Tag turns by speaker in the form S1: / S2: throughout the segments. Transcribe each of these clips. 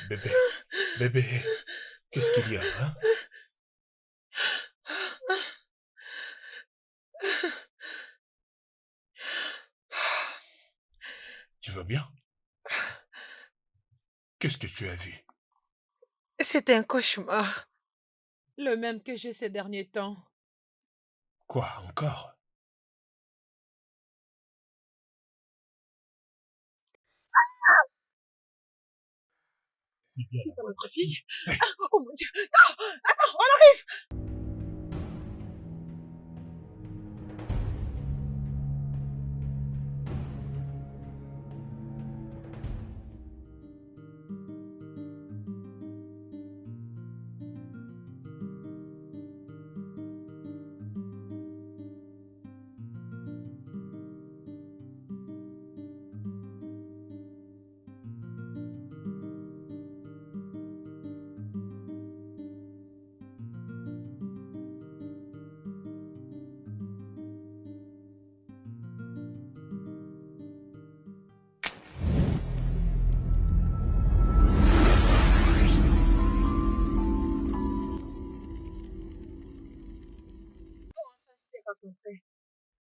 S1: Bébé, bébé, qu'est-ce qu'il y a, hein? Tu vas bien? Qu'est-ce que tu as vu?
S2: C'était un cauchemar. Le même que j'ai ces derniers temps.
S1: Quoi encore? C'est bien
S2: C'est
S1: la
S2: pas
S1: voix de
S2: notre
S1: ta
S2: fille.
S1: fille.
S2: Oh mon Dieu. Non! Attends, on arrive!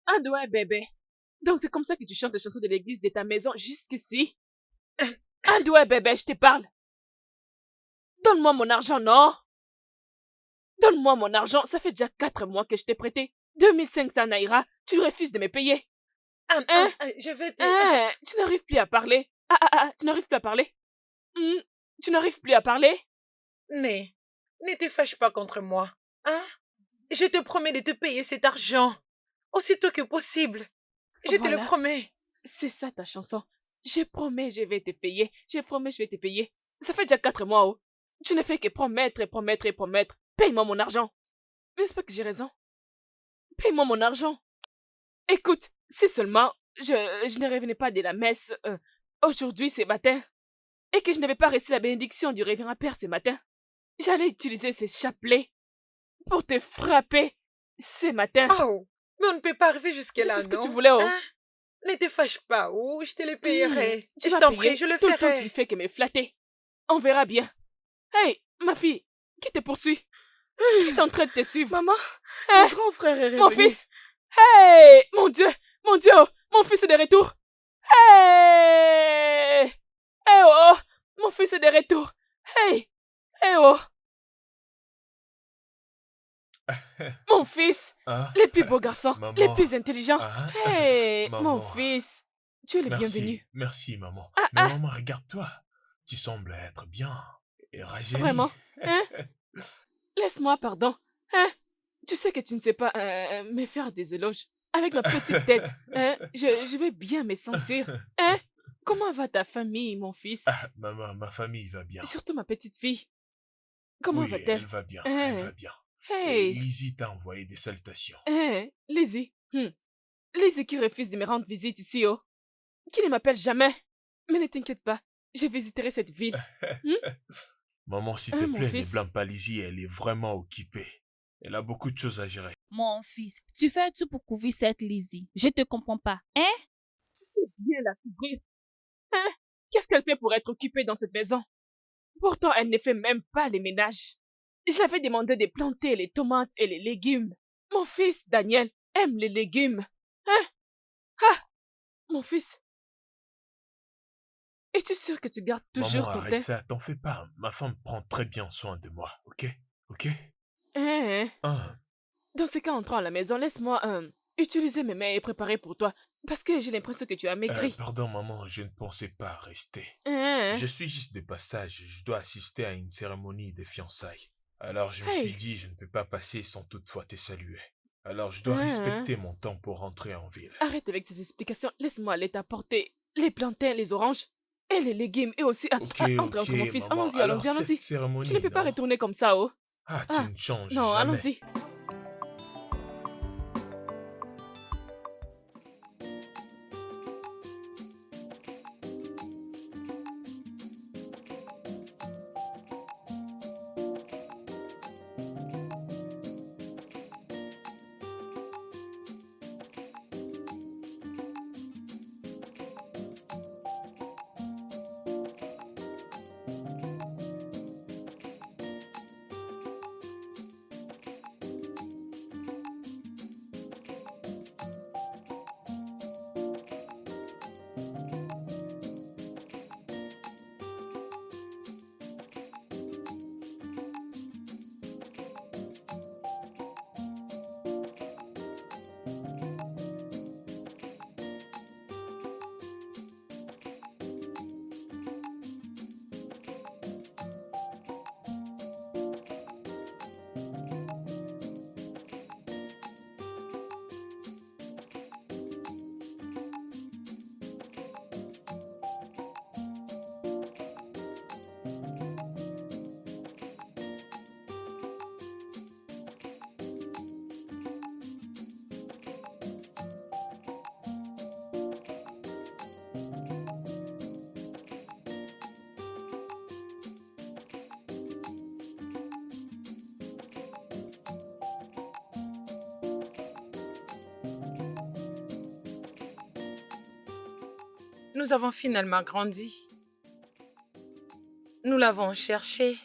S2: Ah ouais, bébé. Donc c'est comme ça que tu chantes les chansons de l'église de ta maison jusqu'ici? Ah ouais, bébé, je te parle. Donne-moi mon argent, non? Donne-moi mon argent, ça fait déjà 4 mois que je t'ai prêté. 2500 naira, tu refuses de me payer. Hein? Je vais te...
S1: Hein? Tu n'arrives plus à parler. Tu n'arrives plus à parler. Hmm, Tu n'arrives plus à parler.
S2: Ne te fâche pas contre moi. Hein? Je te promets de te payer cet argent. Aussitôt que possible. Je te le
S1: Voilà,
S2: promets.
S1: c'est ça ta chanson. Je promets, je vais te payer. Je promets, je vais te payer. Ça fait déjà 4 mois, oh. Tu ne fais que promettre et promettre et promettre. Paye-moi mon argent. N'est-ce pas que j'ai raison? Paye-moi mon argent. Écoute, si seulement je ne revenais pas de la messe aujourd'hui, ce matin, et que je n'avais pas reçu la bénédiction du révérend Père ce matin, j'allais utiliser ces chapelets pour te frapper ce matin.
S2: Oh, mais on ne peut pas arriver
S1: Je sais
S2: jusque-là,
S1: ce que tu
S2: non?
S1: voulais, oh.
S2: Hein? Ne te fâche pas, oh, je te le payerai.
S1: Tu
S2: Je
S1: vas
S2: t'en prie,
S1: payer.
S2: je le
S1: Tout le temps, tu ne
S2: ferai.
S1: fais que me flatter. On verra bien. Hey, ma fille, qui te poursuit? Qui est en train de te suivre?
S2: Maman, mon
S1: Hein?
S2: grand frère est
S1: Mon
S2: revenu.
S1: fils? Hey, mon Dieu, oh, mon fils est de retour. Hey! Eh oh! Mon fils est de retour! Hey! Eh oh! Mon fils! Hein? Les plus beaux garçons, les Maman.
S2: Oh,
S1: plus intelligents! Hein? Hey! Mon Maman. fils! Tu es le Merci, bienvenu. merci, maman.
S2: ah,
S1: Mais
S2: ah,
S1: maman, regarde-toi. Tu sembles être bien et rajeuni. Vraiment? Hein? Laisse-moi, pardon. Hein? Tu sais que tu ne sais pas me faire des éloges. Avec ma petite tête, hein? Je vais bien me sentir. Hein? Comment va ta famille, mon fils? Ah, maman, ma famille va bien. Surtout ma petite fille. Comment Oui, va-t-elle? elle va bien, elle Hein? va bien. Et
S2: ah.
S1: Lizzie t'a envoyé des salutations.
S2: Lizzie.
S1: Lizzie qui refuse de me rendre visite ici, oh. Qui ne m'appelle jamais. Mais ne t'inquiète pas, je visiterai cette ville. Hmm? Maman, s'il te
S2: Hein,
S1: plaît,
S2: mon
S1: ne
S2: fils?
S1: blâme pas Lizzie, elle est vraiment occupée. Elle a beaucoup de choses à gérer.
S3: Mon fils, tu fais tout pour couvrir cette Lizzie. Je te comprends pas. Hein?
S1: Viens la couvrir. Hein? Qu'est-ce qu'elle fait pour être occupée dans cette maison? Pourtant, elle ne fait même pas les ménages. Je l'avais demandé de planter les tomates et les légumes. Mon fils, Daniel, aime les légumes. Hein? Ah! Mon fils. Es-tu sûr que tu gardes Maman, toujours ton arrête
S2: hein?
S1: ça, teint? t'en fais pas. Ma femme prend très bien soin de moi, ok? Ok?
S2: Hein?
S1: Hein?
S2: Dans ce cas, entrant à la maison, laisse-moi utiliser mes mains et préparer pour toi. Parce que j'ai l'impression que tu as maigri.
S1: Pardon, maman, je ne pensais pas rester.
S2: Hein?
S1: Je suis juste de passage, je dois assister à une cérémonie de fiançailles. Alors je me suis
S2: Hey!
S1: dit, je ne peux pas passer sans toutefois te saluer. Alors je dois
S2: Hein?
S1: respecter mon temps pour rentrer en ville.
S2: Arrête avec tes explications. Laisse-moi aller t'apporter les plantains, les oranges et les légumes. Et aussi,
S1: Ok,
S2: entre,
S1: ok,
S2: entre, mon fils.
S1: maman.
S2: Allons-y,
S1: Alors
S2: allons-y,
S1: cette
S2: allons-y. Tu ne
S1: cérémonie,
S2: peux pas
S1: non?
S2: retourner comme ça, oh.
S1: Ah, tu
S2: Ah,
S1: ne changes
S2: non,
S1: jamais.
S2: allons-y.
S4: nous avons finalement grandi. Nous l'avons cherché.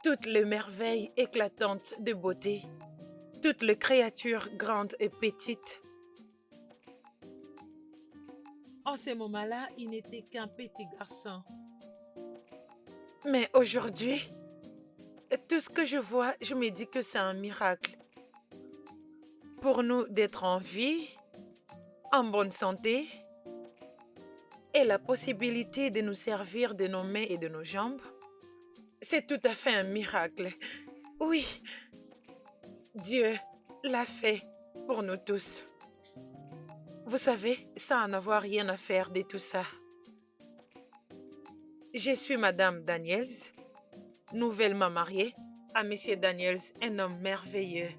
S4: Toutes les merveilles éclatantes de beauté. Toutes les créatures grandes et petites. En ce moment-là, il n'était qu'un petit garçon. Mais aujourd'hui, tout ce que je vois, je me dis que c'est un miracle. Pour nous d'être en vie, en bonne santé, et la possibilité de nous servir de nos mains et de nos jambes, c'est tout à fait un miracle. Oui, Dieu l'a fait pour nous tous. Vous savez, sans en avoir rien à faire de tout ça. Je suis Madame Daniels, nouvellement mariée à Monsieur Daniels, un homme merveilleux.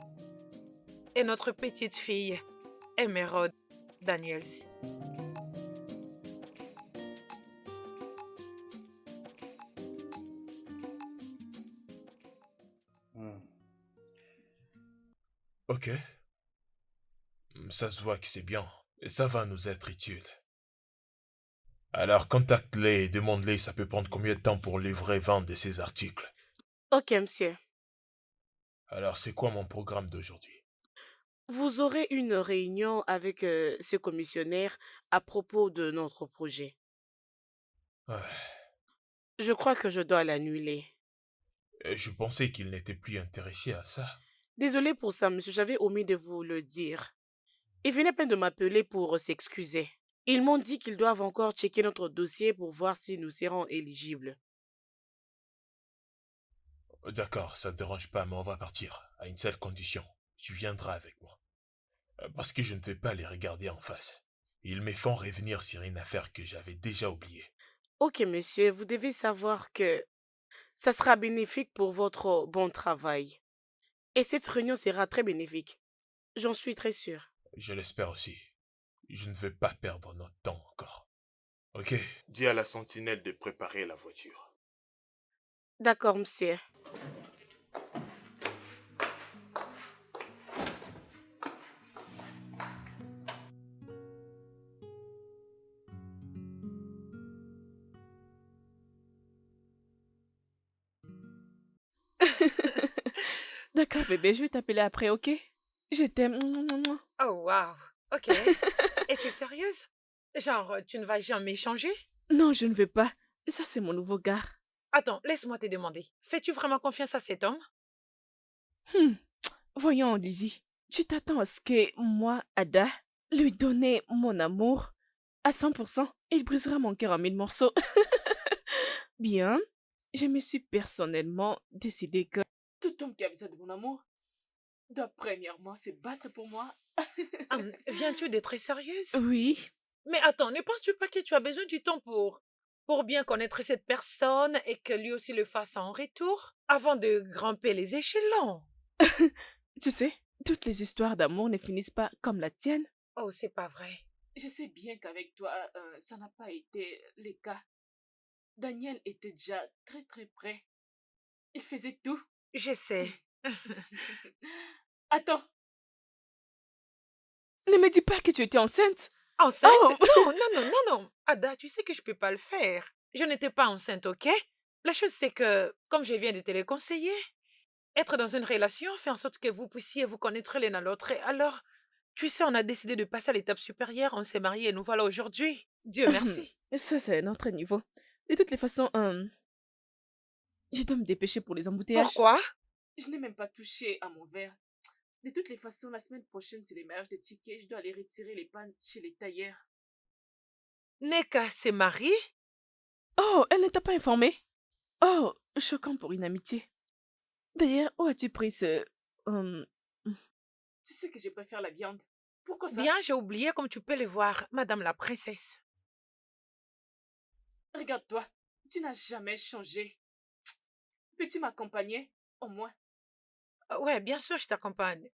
S4: Et notre petite fille, Emerald Daniels.
S5: Ok. Ça se voit que c'est bien. Et ça va nous être utile. Alors contacte-les et demande-les ça peut prendre combien de temps pour livrer vendre de ces articles.
S2: Ok, monsieur.
S5: Alors c'est quoi mon programme d'aujourd'hui?
S2: Vous aurez une réunion avec ce commissionnaire à propos de notre projet.
S5: Ouais.
S2: Je crois que je dois l'annuler.
S5: Et je pensais qu'il n'était plus intéressé à ça.
S2: Désolé pour ça, monsieur, j'avais omis de vous le dire. Ils venaient à peine de m'appeler pour s'excuser. Ils m'ont dit qu'ils doivent encore checker notre dossier pour voir si nous serons éligibles.
S5: D'accord, ça ne dérange pas, mais on va partir. À une seule condition. Tu viendras avec moi. Parce que je ne vais pas les regarder en face. Ils me font revenir sur une affaire que j'avais déjà oubliée.
S2: Ok, monsieur, vous devez savoir que ça sera bénéfique pour votre bon travail. Et cette réunion sera très bénéfique. J'en suis très sûre.
S5: Je l'espère aussi. Je ne vais pas perdre notre temps encore. Ok? Dis à la sentinelle de préparer la voiture.
S2: D'accord, monsieur.
S1: D'accord, bébé, je vais t'appeler après, ok? Je t'aime.
S4: Oh, wow. Ok. Es-tu sérieuse? Genre, tu ne vas jamais changer?
S1: Non, je ne veux pas. Ça, c'est mon nouveau gars.
S4: Attends, laisse-moi te demander. Fais-tu vraiment confiance à cet homme?
S1: Voyons, Lizzie. Tu t'attends à ce que moi, Ada, lui donner mon amour à 100%? Il brisera mon cœur en mille morceaux. Bien, je me suis personnellement décidé que tout homme qui a besoin de mon amour doit premièrement se battre pour moi.
S4: Viens-tu d'être sérieuse?
S1: Oui,
S4: Mais attends, ne penses-tu pas que tu as besoin du temps pour bien connaître cette personne et que lui aussi le fasse en retour avant de grimper les échelons?
S1: tu sais, toutes les histoires d'amour ne finissent pas comme la tienne.
S4: Oh, c'est pas vrai.
S1: Je sais bien qu'avec toi, ça n'a pas été le cas. Daniel était déjà très très près. Il faisait tout.
S4: Je sais.
S1: Attends. Ne me dis pas que tu étais enceinte.
S4: Enceinte?
S1: Oh!
S4: Non, non, non, non, non. Ada, tu sais que je peux pas le faire. Je n'étais pas enceinte, ok? La chose, c'est que, comme je viens de te le conseiller, être dans une relation fait en sorte que vous puissiez vous connaître l'un à l'autre. Et alors, tu sais, on a décidé de passer à l'étape supérieure, on s'est mariés et nous voilà aujourd'hui. Dieu merci.
S1: Ça, c'est un autre niveau. De toutes les façons, je dois me dépêcher pour les embouteillages.
S4: Pourquoi?
S1: Je n'ai même pas touché à mon verre. De toutes les façons, la semaine prochaine, c'est les mariages de Tiki. Je dois aller retirer les pannes chez les tailleurs.
S4: Neka s'est mariée?
S1: Oh, elle ne t'a pas informé? Oh, choquant pour une amitié. D'ailleurs, où as-tu pris ce... Tu sais que je préfère la viande. Pourquoi ça?
S4: Bien, j'ai oublié comme tu peux le voir, Madame la princesse.
S1: Regarde-toi, tu n'as jamais changé. Peux-tu m'accompagner, au moins?
S4: Ouais, bien sûr, je t'accompagne.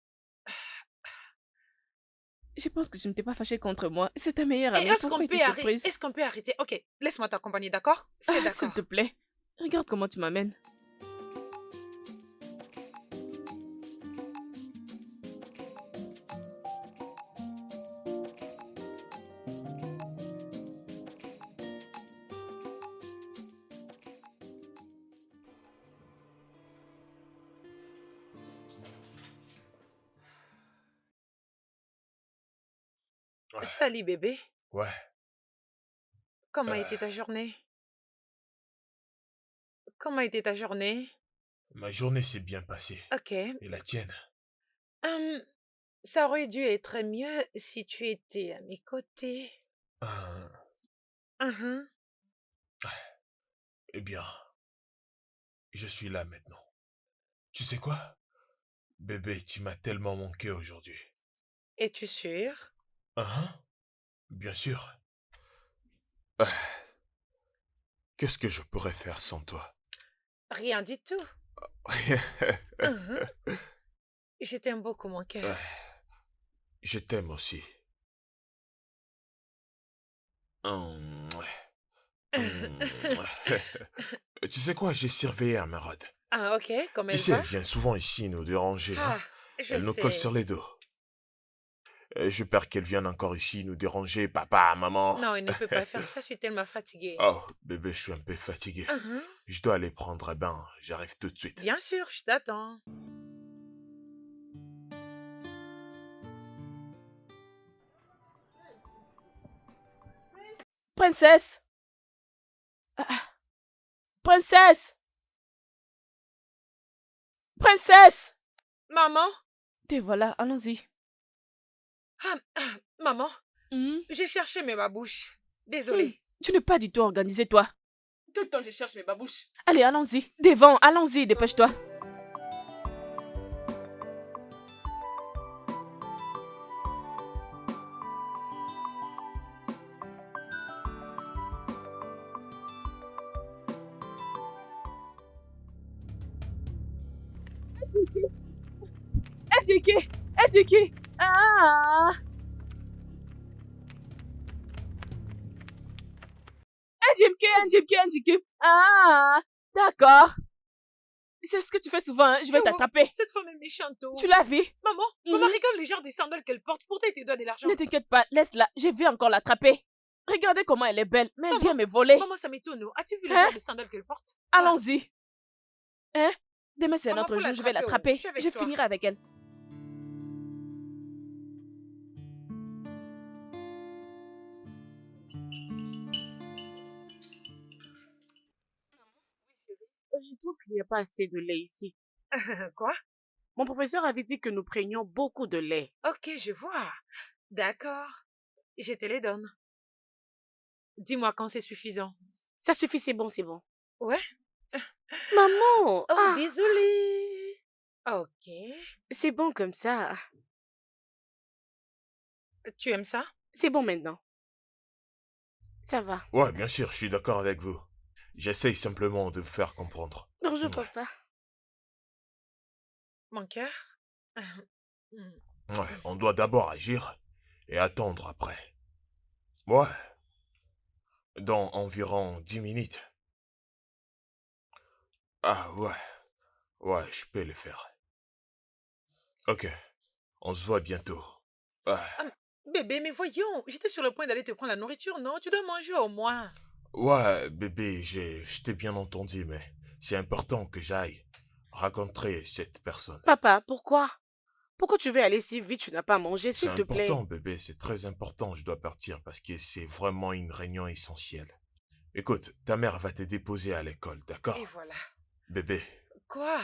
S1: Je pense que tu ne t'es pas fâché contre moi. C'est ta meilleure
S4: Et
S1: amie.
S4: est-ce
S1: Pourquoi
S4: qu'on
S1: es-tu
S4: peut arrêter?
S1: surprise?
S4: Est-ce qu'on peut arrêter? Ok, laisse-moi t'accompagner, d'accord? C'est
S1: Ah,
S4: d'accord.
S1: s'il te plaît. Regarde comment tu m'amènes.
S4: Salut bébé.
S5: Ouais.
S4: Comment a
S5: Euh,
S4: été ta journée? Comment a été ta journée?
S5: ma journée s'est bien passée.
S4: Ok.
S5: Et la tienne?
S4: Hum, ça aurait dû être mieux si tu étais à mes côtés.
S5: Euh,
S4: Mhm.
S5: eh bien, je suis là maintenant. Tu sais quoi? Bébé, tu m'as tellement manqué aujourd'hui.
S4: Es-tu sûr?
S5: Hein? Bien sûr. Ah, qu'est-ce que je pourrais faire sans toi?
S4: Rien du tout. Mhm. Je t'aime beaucoup, mon cœur.
S5: Je t'aime aussi. Hum, hum. Tu sais quoi? J'ai surveillé un marade.
S4: Ah, ok. Comment
S5: Tu
S4: elle
S5: sais,
S4: va?
S5: elle vient souvent ici nous déranger, hein?
S4: Ah, je
S5: Elle nous colle sur
S4: sais.
S5: les dos. J'ai peur qu'elle vienne encore ici nous déranger, papa, maman.
S4: Non, elle ne peut pas faire ça. Je suis tellement fatiguée.
S5: Oh, bébé, je suis un peu fatigué.
S4: Mhm.
S5: Je dois aller prendre un bain. J'arrive tout de suite.
S4: Bien sûr, je t'attends.
S2: Princesse! Princesse! Princesse!
S4: Maman?
S2: Te voilà, allons-y.
S4: Maman,
S2: Hmm?
S4: j'ai cherché mes babouches.
S2: Hmm,
S4: Désolée.
S2: Tu n'es pas du tout organisé, toi.
S1: Tout le temps, je cherche mes babouches.
S2: Allez, allons-y. Devant, allons-y, dépêche-toi. Ediki! Ediki! Ah! Ediki! Ah! D'accord. C'est ce que tu fais souvent, hein. Je vais
S4: Oh,
S2: t'attraper.
S4: cette femme est méchante. Oh.
S2: Tu l'as vu?
S4: Maman,
S2: Mhm.
S4: maman, regarde le genre de sandales qu'elle porte. Pourtant, elle te donne de l'argent.
S2: Ne t'inquiète pas, laisse-la. Je vais encore l'attraper. Regardez comment elle est belle, mais elle
S4: Maman,
S2: vient me voler.
S4: Maman, ça m'étonne. Oh. As-tu vu le
S2: Hein?
S4: genre de sandales qu'elle porte?
S2: Allons-y. Hein? Demain, c'est un
S4: Maman,
S2: autre
S4: faut
S2: jour, je vais
S4: l'attraper, oh.
S2: l'attraper.
S4: Je suis avec
S2: Je
S4: toi.
S2: finirai avec elle.
S6: Je trouve qu'il n'y a pas assez de lait ici.
S4: Quoi?
S6: Mon professeur avait dit que nous prenions beaucoup de lait.
S4: Ok, je vois. D'accord. Je te les donne. Dis-moi quand c'est suffisant.
S6: Ça suffit, c'est bon, c'est bon.
S4: Ouais?
S6: Maman!
S4: Oh,
S6: Ah,
S4: désolée. Ok.
S6: c'est bon comme ça.
S4: Tu aimes ça?
S6: C'est bon maintenant. Ça va.
S5: Ouais, bien sûr, je suis d'accord avec vous. J'essaye simplement de vous faire comprendre.
S6: Bonjour,
S5: Ouais.
S6: papa.
S4: Mon cœur?
S5: Ouais, on doit d'abord agir et attendre après. Ouais. Dans environ 10 minutes. Ah ouais. Ouais, je peux le faire. Ok. On se voit bientôt. Ah,
S4: Bébé, mais voyons, j'étais sur le point d'aller te prendre la nourriture, non? Tu dois manger au moins.
S5: ouais, bébé, je t'ai bien entendu, mais c'est important que j'aille rencontrer cette personne.
S6: Papa, pourquoi? Pourquoi tu veux aller si vite? Tu n'as pas mangé,
S5: C'est
S6: s'il te plaît.
S5: important, bébé, c'est très important. Je dois partir parce que c'est vraiment une réunion essentielle. Écoute, ta mère va te déposer à l'école, d'accord?
S4: Et voilà.
S5: Bébé,
S4: Quoi?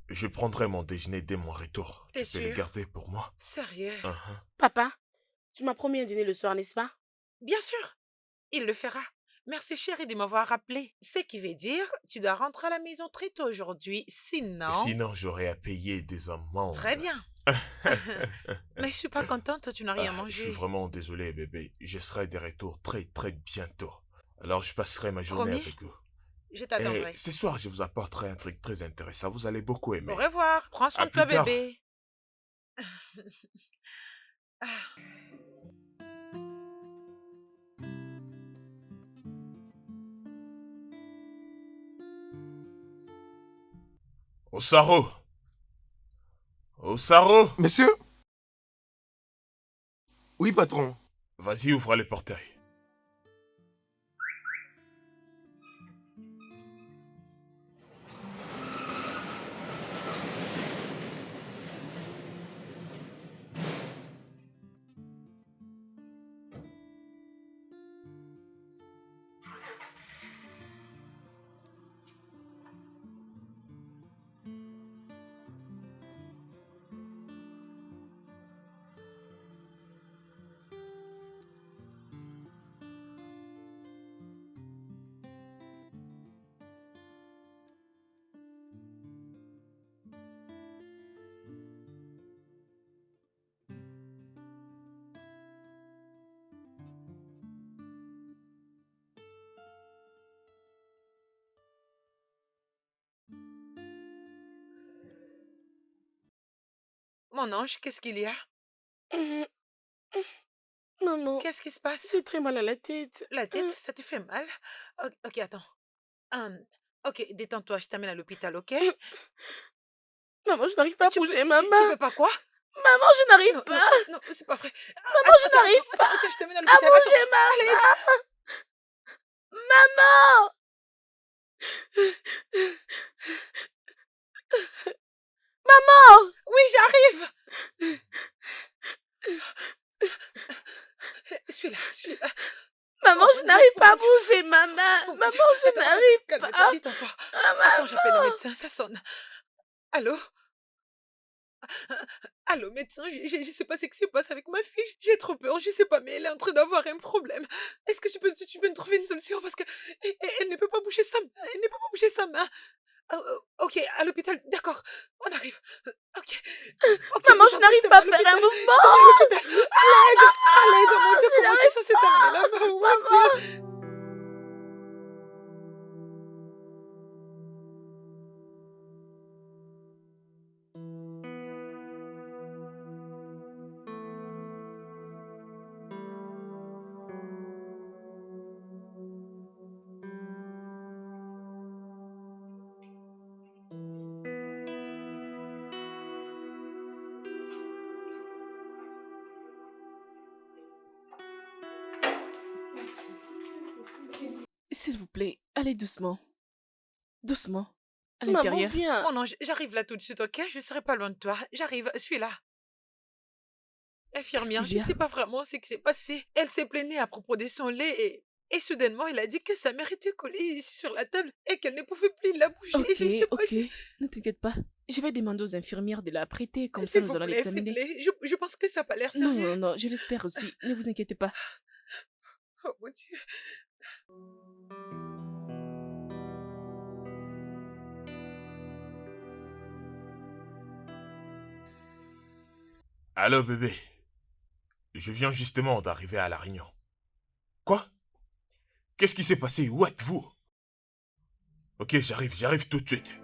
S5: je prendrai mon déjeuner dès mon retour.
S4: T'es
S5: Tu peux le
S4: sûr?
S5: garder pour moi?
S4: Sérieux?
S5: Uhum.
S6: Papa, tu m'as promis un dîner le soir, n'est-ce pas?
S4: Bien sûr, il le fera. Merci chérie de m'avoir rappelé. Ce qui veut dire, tu dois rentrer à la maison très tôt aujourd'hui, sinon...
S5: Sinon, j'aurais à payer des amendes.
S4: Très bien. Mais je suis pas contente, tu n'as rien
S5: Je suis
S4: mangé.
S5: vraiment désolé, bébé. Je serai de retour très, très bientôt. Alors, je passerai ma journée
S4: Promis?
S5: avec vous.
S4: Je
S5: Et
S4: t'attendrai.
S5: ce soir, je vous apporterai un truc très intéressant. Vous allez beaucoup aimer.
S4: Au revoir. Prends soin
S5: À
S4: de toi,
S5: plus tard.
S4: bébé.
S5: Osaro! Osaro!
S7: Monsieur? Oui, patron.
S5: Vas-y, ouvre le portail.
S4: Mon ange, qu'est-ce qu'il y a?
S6: Hum, Maman,
S4: Qu'est-ce qui se passe?
S6: j'ai très mal à la tête.
S4: La tête, ça te fait mal? Ok, attends. Hum, ok, détends-toi, je t'amène à l'hôpital, ok?
S6: Maman, je n'arrive pas à bouger, maman.
S4: Tu peux pas quoi?
S6: Maman, je n'arrive
S4: Non,
S6: pas
S4: non, c'est pas vrai.
S6: Maman, je n'arrive pas
S4: Ok, je t'amène à
S6: à
S4: l'hôpital.
S6: bouger,
S4: Attends, allez,
S6: maman. Maman. Maman.
S4: oui, j'arrive. Je suis là.
S6: Maman,
S4: Oh,
S6: je
S4: mon
S6: n'arrive
S4: Dieu,
S6: pas
S4: oh,
S6: à
S4: mon Dieu.
S6: bouger, maman.
S4: Oh, mon
S6: Maman,
S4: Dieu.
S6: je
S4: Attends,
S6: n'arrive
S4: calme-toi,
S6: pas.
S4: détends-toi.
S6: Maman.
S4: Attends, j'appelle le médecin, ça sonne. Allô? Allô, médecin, je sais pas ce qui se passe avec ma fille. J'ai trop peur, je sais pas, mais elle est en train d'avoir un problème. Est-ce que tu peux me trouver une solution? Parce que elle ne peut pas bouger sa main. Elle ne peut pas bouger sa main. Ok, à l'hôpital, d'accord, on arrive. Ok. Ok,
S6: Maman, je
S4: détends-toi,
S6: n'arrive
S4: te
S6: pas à
S4: mets à
S6: faire un
S4: l'hôpital.
S6: mouvement.
S4: Je te mets à l'hôpital. À l'aide, mon Dieu,
S6: je
S4: comment je
S6: n'arrive
S4: suis censée t'amener là-bas, oh mon Dieu.
S1: S'il vous plaît, allez doucement. Doucement. À
S6: Maman,
S1: l'intérieur.
S6: viens.
S4: Mon ange, j'arrive là tout de suite, ok? Je serai pas loin de toi. J'arrive, je suis là. Infirmière,
S1: Qu'est-ce
S4: je
S1: qu'il y a?
S4: sais pas vraiment ce qui s'est passé. Elle s'est plaignée à propos de son lait et soudainement, elle a dit que sa mère était collée sur la table et qu'elle ne pouvait plus la bouger.
S1: Ok,
S4: Je sais pas,
S1: ok. Ne t'inquiète pas. Je vais demander aux infirmières de la prêter, comme ça
S4: s'il
S1: nous
S4: vous
S1: allons
S4: plaît,
S1: l'examiner.
S4: faites-le. Je pense que ça n'a pas l'air
S1: Non,
S4: sérieux.
S1: non, non, je l'espère aussi. Ne vous inquiétez pas.
S4: Oh mon Dieu.
S5: Allô, bébé. Je viens justement d'arriver à la réunion. Quoi? Qu'est-ce qui s'est passé? Où êtes-vous? Ok, j'arrive tout de suite.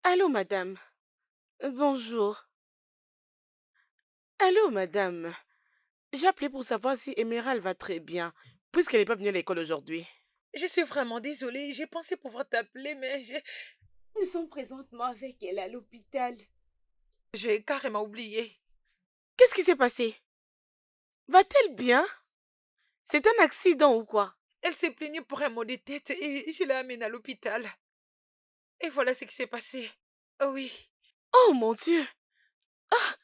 S6: Allô, madame. Bonjour. Allô, madame. J'ai appelé pour savoir si Emerald va très bien, puisqu'elle n'est pas venue à l'école aujourd'hui.
S4: Je suis vraiment désolée. J'ai pensé pouvoir t'appeler, mais
S6: Nous sommes présentement avec elle à l'hôpital.
S4: j'ai carrément oublié.
S6: Qu'est-ce qui s'est passé? Va-t-elle bien? C'est un accident ou quoi?
S4: Elle s'est plaignée pour un mot de tête et je l'ai amenée à l'hôpital. Et voilà ce qui s'est passé. Oh oui.
S6: Oh mon Dieu! Ah,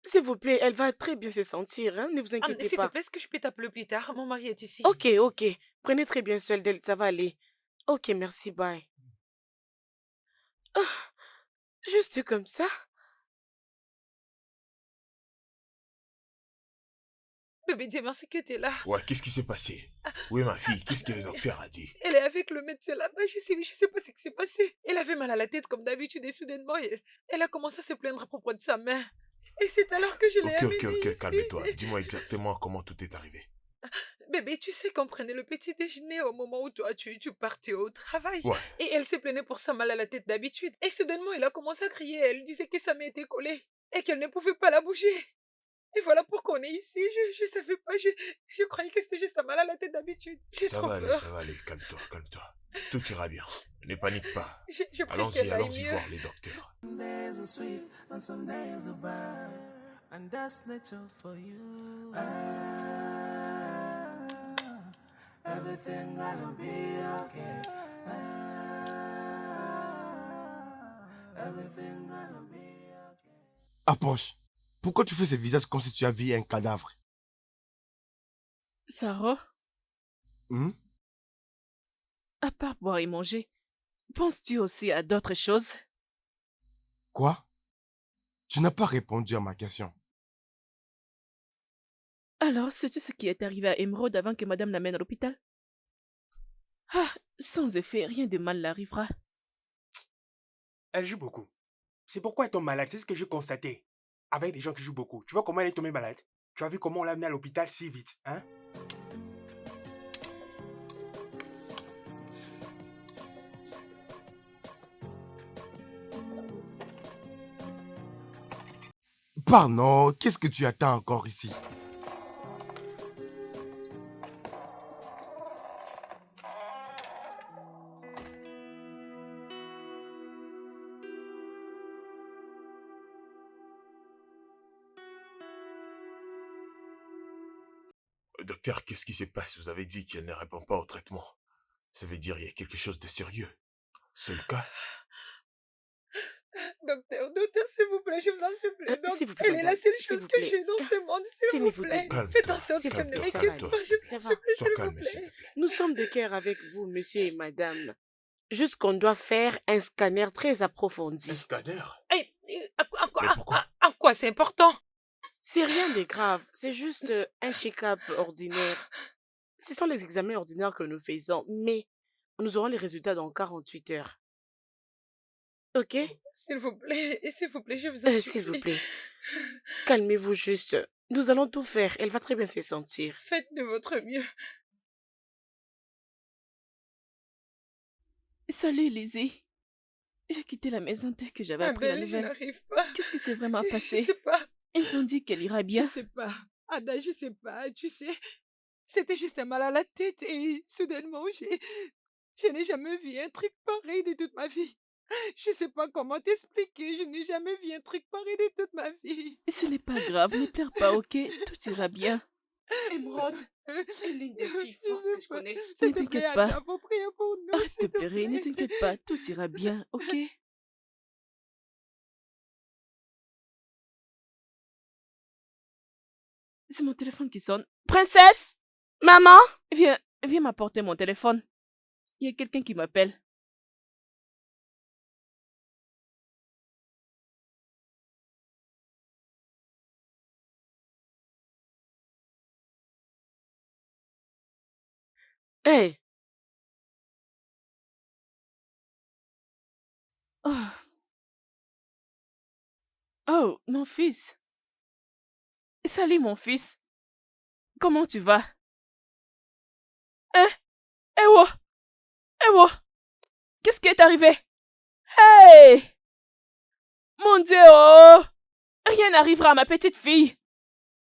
S6: s'il vous plaît, elle va très bien se sentir, hein? Ne vous inquiétez
S4: S'il te
S6: pas.
S4: plaît, est-ce que je peux t'appeler plus tard? Mon mari est ici.
S6: Ok, ok. Prenez très bien soin d'elle, ça va aller. Ok, merci, bye. Ah, juste comme ça?
S4: Bébé, dis merci que t'es là.
S5: Ouais, qu'est-ce qui s'est passé? Où est ma fille? Qu'est-ce que le docteur a dit?
S4: Elle est avec le médecin là-bas, je sais pas ce qui s'est passé. Elle avait mal à la tête comme d'habitude et soudainement, elle a commencé à se plaindre à propos de sa main. Et c'est alors que je l'ai amenée
S5: Ok,
S4: ici.
S5: calme-toi. Dis-moi exactement comment tout est arrivé.
S4: Bébé, tu sais qu'on prenait le petit déjeuner au moment où toi, tu partais au travail.
S5: Ouais.
S4: Et elle s'est plaignée pour sa mal à la tête d'habitude. Et soudainement, elle a commencé à crier. Elle disait que sa main était collée et qu'elle ne pouvait pas la bouger. Et voilà pourquoi on est ici. Je savais pas, je croyais que c'était juste sa mal à la tête d'habitude. J'ai trop peur.
S5: Ça va aller. Calme-toi. Tout ira bien. Ne panique pas.
S4: Je prie qu'elle aille
S5: Allons-y
S4: mieux.
S5: voir les docteurs.
S7: Days are sweet and some days are bad, and that's nature for you. Everything gonna be okay. Everything gonna be okay.
S8: Approche. Pourquoi tu fais ce visage comme si tu aviez un cadavre?
S1: Sarah,
S8: Hmm?
S1: à part boire et manger, penses-tu aussi à d'autres choses?
S8: Quoi? Tu n'as pas répondu à ma question.
S1: Alors, sais-tu ce qui est arrivé à Emeraude avant que madame l'amène à l'hôpital? Ah, sans effet, rien de mal l'arrivera.
S9: Elle joue beaucoup. C'est pourquoi elle tombe malade, c'est ce que j'ai constaté. avec des gens qui jouent beaucoup. Tu vois comment elle est tombée malade? Tu as vu comment on l'a amenée à l'hôpital si vite, hein?
S8: Pardon, qu'est-ce que tu attends encore ici?
S5: Docteur, qu'est-ce qui se passe? Vous avez dit qu'elle ne répond pas au traitement. Ça veut dire qu'il y a quelque chose de sérieux. C'est le cas?
S4: Docteur, s'il vous plaît, je vous en supplie. Donc,
S6: s'il vous plaît,
S4: elle est la
S6: madame,
S4: seule
S6: s'il
S4: chose
S6: vous
S4: que
S6: plaît.
S4: j'ai dans ce monde, s'il vous
S6: Tenez-vous
S4: plaît.
S6: debout.
S5: Calme-toi,
S4: Faites en sorte
S6: s'il
S4: qu'elle
S6: vous
S4: ne
S6: plaît, ça
S4: m'inquiète
S6: va
S4: pas,
S6: aller.
S4: je vous
S6: Ça
S4: en
S6: va.
S4: supplie,
S5: Sois
S4: s'il vous
S5: calme, s'il
S4: plaît.
S5: te plaît.
S6: Nous sommes de cœur avec vous, monsieur et madame. Juste qu'on doit faire un scanner très
S5: Un
S6: approfondi.
S5: scanner?
S4: En
S5: Mais pourquoi?
S4: quoi c'est important?
S6: C'est rien de grave, c'est juste un check-up ordinaire. Ce sont les examens ordinaires que nous faisons, mais nous aurons les résultats dans 48 heures. Ok?
S4: S'il vous plaît, je vous en
S6: S'il vous
S4: supplie.
S6: plaît, calmez-vous juste. Nous allons tout faire. Elle va très bien se sentir.
S4: Faites de votre mieux.
S2: Salut, Lizzie. J'ai quitté la maison dès que j'avais appris la
S4: Abel, je
S2: nouvelle.
S4: n'arrive pas.
S2: Qu'est-ce qui s'est vraiment
S4: Je
S2: passé?
S4: sais pas.
S2: Ils ont dit qu'elle ira bien.
S4: Je sais pas. Ada, je sais pas. Tu sais, c'était juste un mal à la tête et soudainement, je n'ai jamais vu un truc pareil de toute ma vie. Je sais pas comment t'expliquer. Je n'ai jamais vu un truc pareil de toute ma vie.
S2: Ce n'est pas grave, ne pleure pas, ok? Tout ira bien.
S1: Émeraude est l'une des filles fortes que je connais.
S4: S'il
S2: Ne
S4: te plaît,
S2: t'inquiète
S4: Ada,
S2: pas.
S4: faut prier pour nous.
S2: Arrête de
S4: s'il te
S2: pleurer, ne
S4: plaît.
S2: t'inquiète pas, tout ira bien, ok? C'est mon téléphone qui sonne. Princesse!
S6: Maman?
S2: Viens m'apporter mon téléphone. Il y a quelqu'un qui m'appelle.
S6: Hé,
S2: Oh. Oh, mon fils. Salut, mon fils. Comment tu vas? Hein? Ewo! Ewo! Qu'est-ce qui est arrivé? Hey! Mon Dieu, oh! Rien n'arrivera à ma petite fille.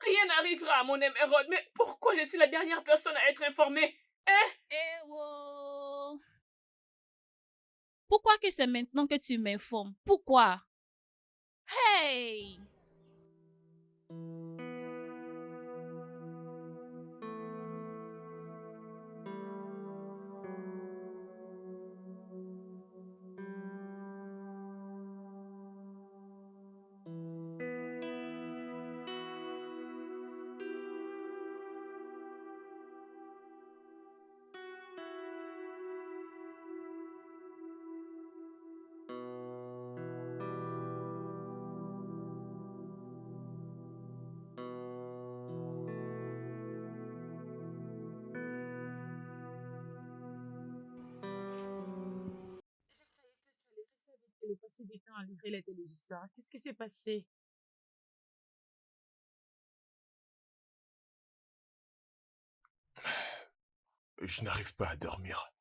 S1: Rien n'arrivera à mon émeraude, mais pourquoi je suis la dernière personne à être informée? Hein?
S3: Eh oh. Pourquoi que c'est maintenant que tu m'informes? Pourquoi? Hey!
S4: Elle est passée du temps à lire les télévisions. Qu'est-ce qui s'est passé?
S5: Je n'arrive pas à dormir.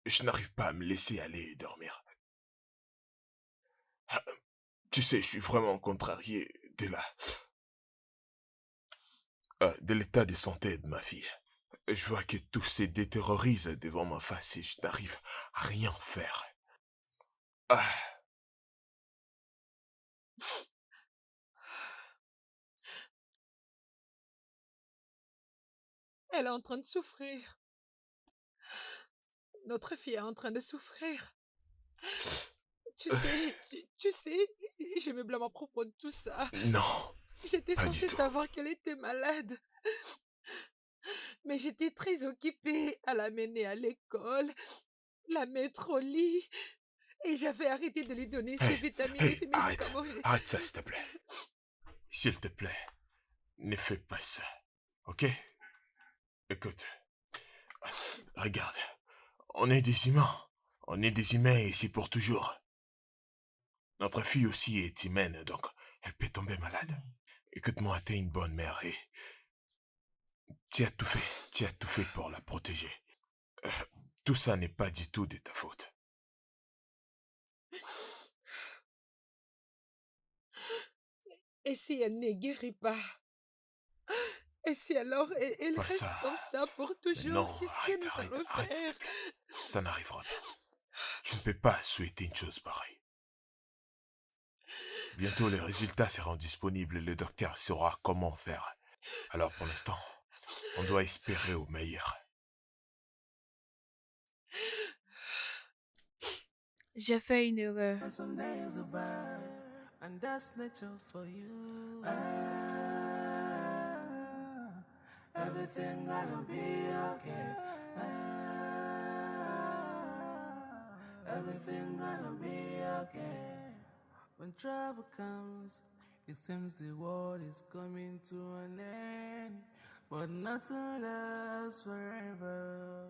S5: Je n'arrive pas à me laisser aller et dormir. Tu sais, je suis vraiment contrarié de l'état de santé de ma fille. Je vois que tout se détériorise devant ma face et je n'arrive à rien faire. Ah,
S4: Elle est en train de souffrir. Notre fille est en train de souffrir. Tu sais, je me blâme à propos de tout ça.
S5: non,
S4: J'étais
S5: pas du
S4: censée
S5: tout.
S4: savoir qu'elle était malade. Mais j'étais très occupée à la mener à l'école, la mettre au lit. Et j'avais arrêté de lui donner ses
S5: Hey,
S4: vitamines et
S5: hey,
S4: ses
S5: arrête,
S4: médicaments.
S5: arrête ça s'il te plaît. S'il te plaît, ne fais pas ça, ok? Écoute, regarde, on est des humains. On est des humains ici pour toujours. Notre fille aussi est humaine, donc elle peut tomber malade. Écoute-moi, t'es une bonne mère et tu as tout fait pour la protéger. Euh, Tout ça n'est pas du tout de ta faute.
S4: Et si elle ne guérit pas? Et si alors elle
S5: Pas
S4: reste
S5: ça.
S4: comme ça pour
S5: Mais
S4: toujours?
S5: non,
S4: Qu'est-ce
S5: arrête,
S4: que nous
S5: arrête,
S4: allons
S5: arrête, s'il
S4: faire?
S5: te plaît. Ça n'arrivera pas. Je ne peux pas souhaiter une chose pareille. Bientôt les résultats seront disponibles et le docteur saura comment faire. Alors pour l'instant, on doit espérer au meilleur.
S3: J'ai fait une erreur.
S7: Some days are bad, and that's nature for you. Everything gonna be okay. Everything gonna be okay. When trouble comes, it seems the world is coming to an end, but nothing lasts forever.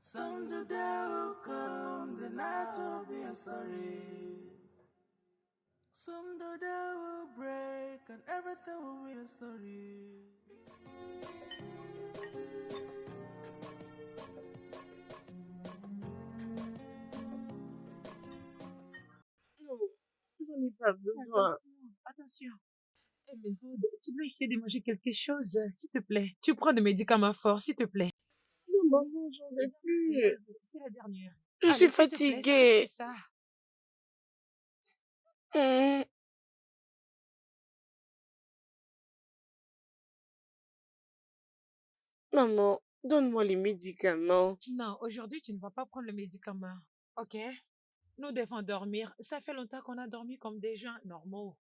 S7: Someday will come, the night will be a story. Someday they will break, and everything will be a story.
S6: Non, j'en ai pas besoin.
S4: Attention. Eh, mais Rod, tu dois essayer de manger quelque chose, s'il te plaît. Tu prends des médicaments forts, s'il te plaît.
S6: Non, maman, j'en ai plus.
S4: C'est la dernière.
S6: Je
S4: Allez,
S6: suis
S4: s'il te plaît,
S6: fatiguée.
S4: fais ça.
S6: Hmm. Maman, donne-moi les médicaments.
S4: Non, aujourd'hui, tu ne vas pas prendre le médicament. OK? Nous devons dormir. Ça fait longtemps qu'on a dormi comme des gens normaux.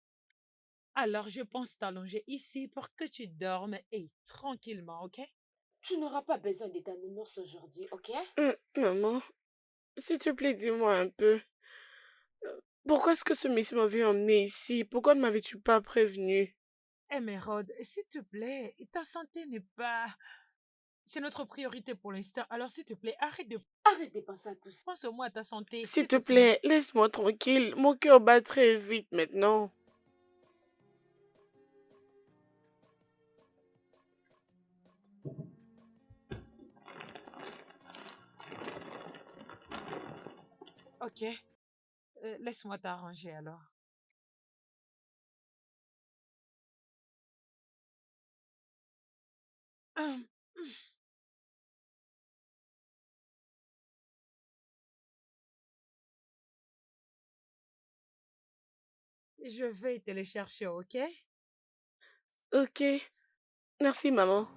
S4: Alors, je pense t'allonger ici pour que tu dormes et tranquillement, OK?
S2: Tu n'auras pas besoin de ta nounours aujourd'hui, ok?
S6: Maman, s'il te plaît, dis-moi un peu. Pourquoi est-ce que ce monsieur m'avait emmené ici? Pourquoi ne m'avais-tu pas prévenu?
S4: Eh, mais Rod, s'il te plaît, ta santé n'est pas... C'est notre priorité pour l'instant. Alors, s'il te plaît,
S2: Arrête de penser à tout ça.
S4: pense au moins à ta santé.
S6: S'il te plaît, laisse-moi tranquille. Mon cœur bat très vite maintenant.
S4: OK. Laisse-moi t'arranger alors. Hum, Je vais te le chercher, OK?
S6: Ok. Merci, maman.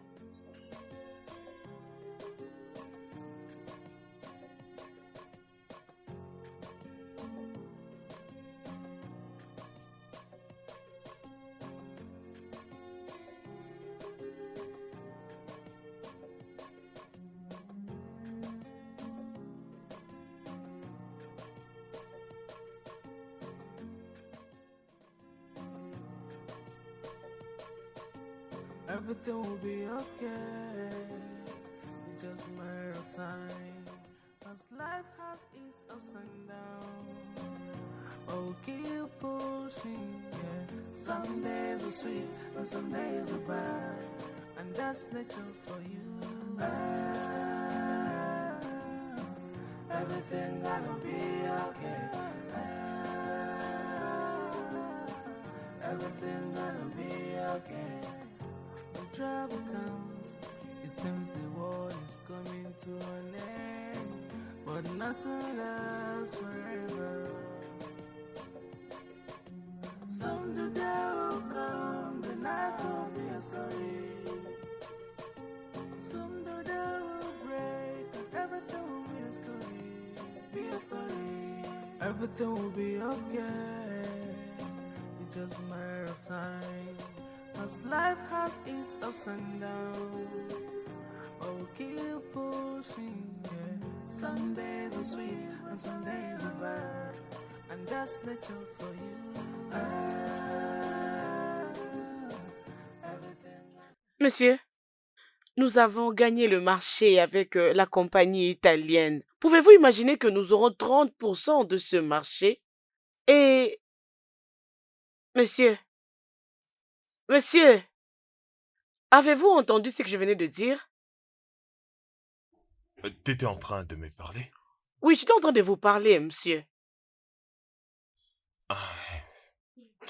S7: Everything will be okay. It's just a matter of time. As life has its ups and downs. Oh, keep pushing, yeah. Some days are sweet and some days are bad. And that's nature for you. Everything gonna be okay. Everything gonna be okay. When trouble comes, it seems the world is coming to an end, but nothing lasts forever. Someday will come, the night will be a story. Someday will break, and everything will be a story. Be a story. Everything will be okay. It's just a matter of time. As life has its ups and downs, oh, keep pushing, yeah. Some days are sweet and some days are bad, and that's nature for you. Everything.
S6: Monsieur, nous avons gagné le marché avec la compagnie italienne. Pouvez-vous imaginer que nous aurons 30% de ce marché? Et Monsieur, monsieur, avez-vous entendu ce que je venais de dire?
S5: T'étais en train de me parler?
S6: Oui, j'étais en train de vous parler, monsieur.
S5: Ah,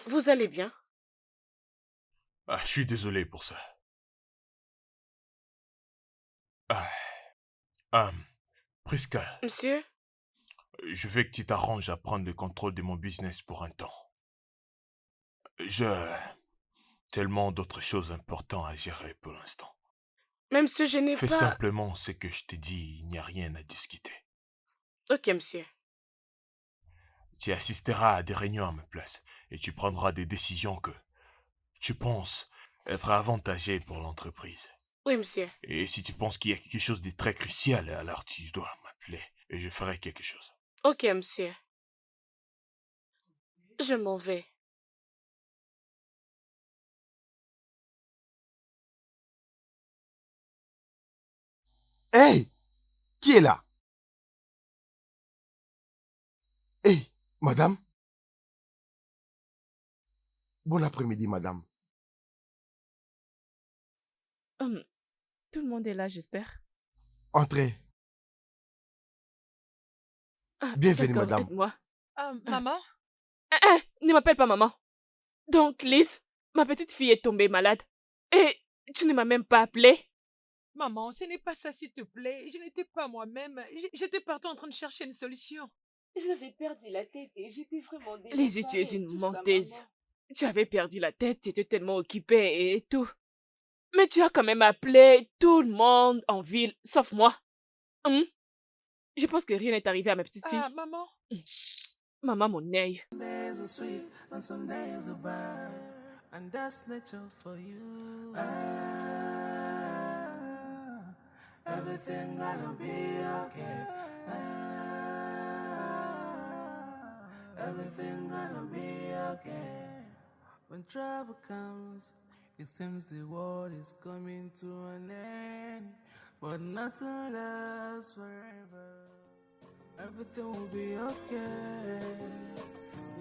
S6: Vous allez bien?
S5: je suis désolé pour ça. Ah, ah, Priska,
S6: Monsieur?
S5: je veux que tu t'arranges à prendre le contrôle de mon business pour un temps. J'ai tellement d'autres choses importantes à gérer pour l'instant.
S6: Mais monsieur, je n'ai
S5: Fais
S6: pas...
S5: simplement ce que je t'ai dit, il n'y a rien à discuter.
S6: Ok, monsieur.
S5: Tu assisteras à des réunions à ma place et tu prendras des décisions que tu penses être avantagées pour l'entreprise.
S6: Oui, monsieur.
S5: Et si tu penses qu'il y a quelque chose de très crucial, alors tu dois m'appeler et je ferai quelque chose.
S6: Ok, monsieur. Je m'en vais.
S8: Hey! Qui est là? Hey, madame? Bon après-midi, madame.
S2: Tout le monde est là, j'espère.
S8: Entrez.
S2: Ah,
S8: Bienvenue,
S2: d'accord,
S8: madame.
S2: aide-moi.
S4: Maman?
S2: Ne m'appelle pas maman. Donc, Liz, ma petite fille est tombée malade. Et tu ne m'as même pas appelée.
S4: Maman, ce n'est pas ça, s'il te plaît. Je n'étais pas moi-même. J'étais partout en train de chercher une solution.
S1: J'avais perdu la tête et j'étais vraiment
S2: Lizzie, tu es une menteuse. Tu avais perdu la tête, tu étais tellement occupée et tout. Mais tu as quand même appelé tout le monde en ville, sauf moi. Je pense que rien n'est arrivé à ma petite fille.
S4: Ah, maman?
S2: Maman, mon œil.
S7: Days are sweet and some days are bad, and that's nature for you. Everything gonna be okay. Everything gonna be okay. When trouble comes, it seems the world is coming to an end, but nothing lasts forever. Everything will be okay.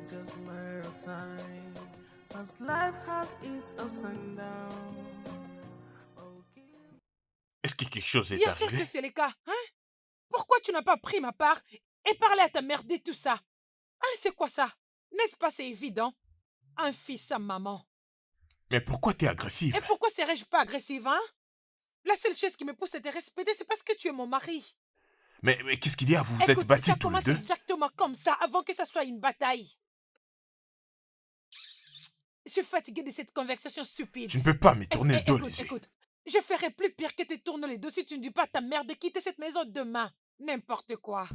S7: It's just a matter of time. Cause life has its ups and downs. Okay.
S5: Est-ce que quelque chose est
S4: Bien sûr
S5: arrivé?
S4: que c'est le cas, hein? Pourquoi tu n'as pas pris ma part et parlé à ta mère de tout ça? Hein, c'est quoi ça? N'est-ce pas, c'est évident? Un fils à maman.
S5: Mais pourquoi t'es agressive?
S4: Et pourquoi serais-je pas agressive, hein? La seule chose qui me pousse à te respecter, c'est parce que tu es mon mari.
S5: Mais qu'est-ce qu'il y a? Vous vous êtes
S4: Écoute,
S5: battus
S4: ça
S5: tous les
S4: commence
S5: deux?
S4: exactement comme ça, avant que ça soit une bataille. Je suis fatiguée de cette conversation stupide.
S5: Tu ne peux pas me tourner le dos,
S4: Écoute,
S5: Lizzie.
S4: écoute. Je ferai plus pire que te tourner les dos si tu ne dis pas à ta mère de quitter cette maison demain. N'importe quoi.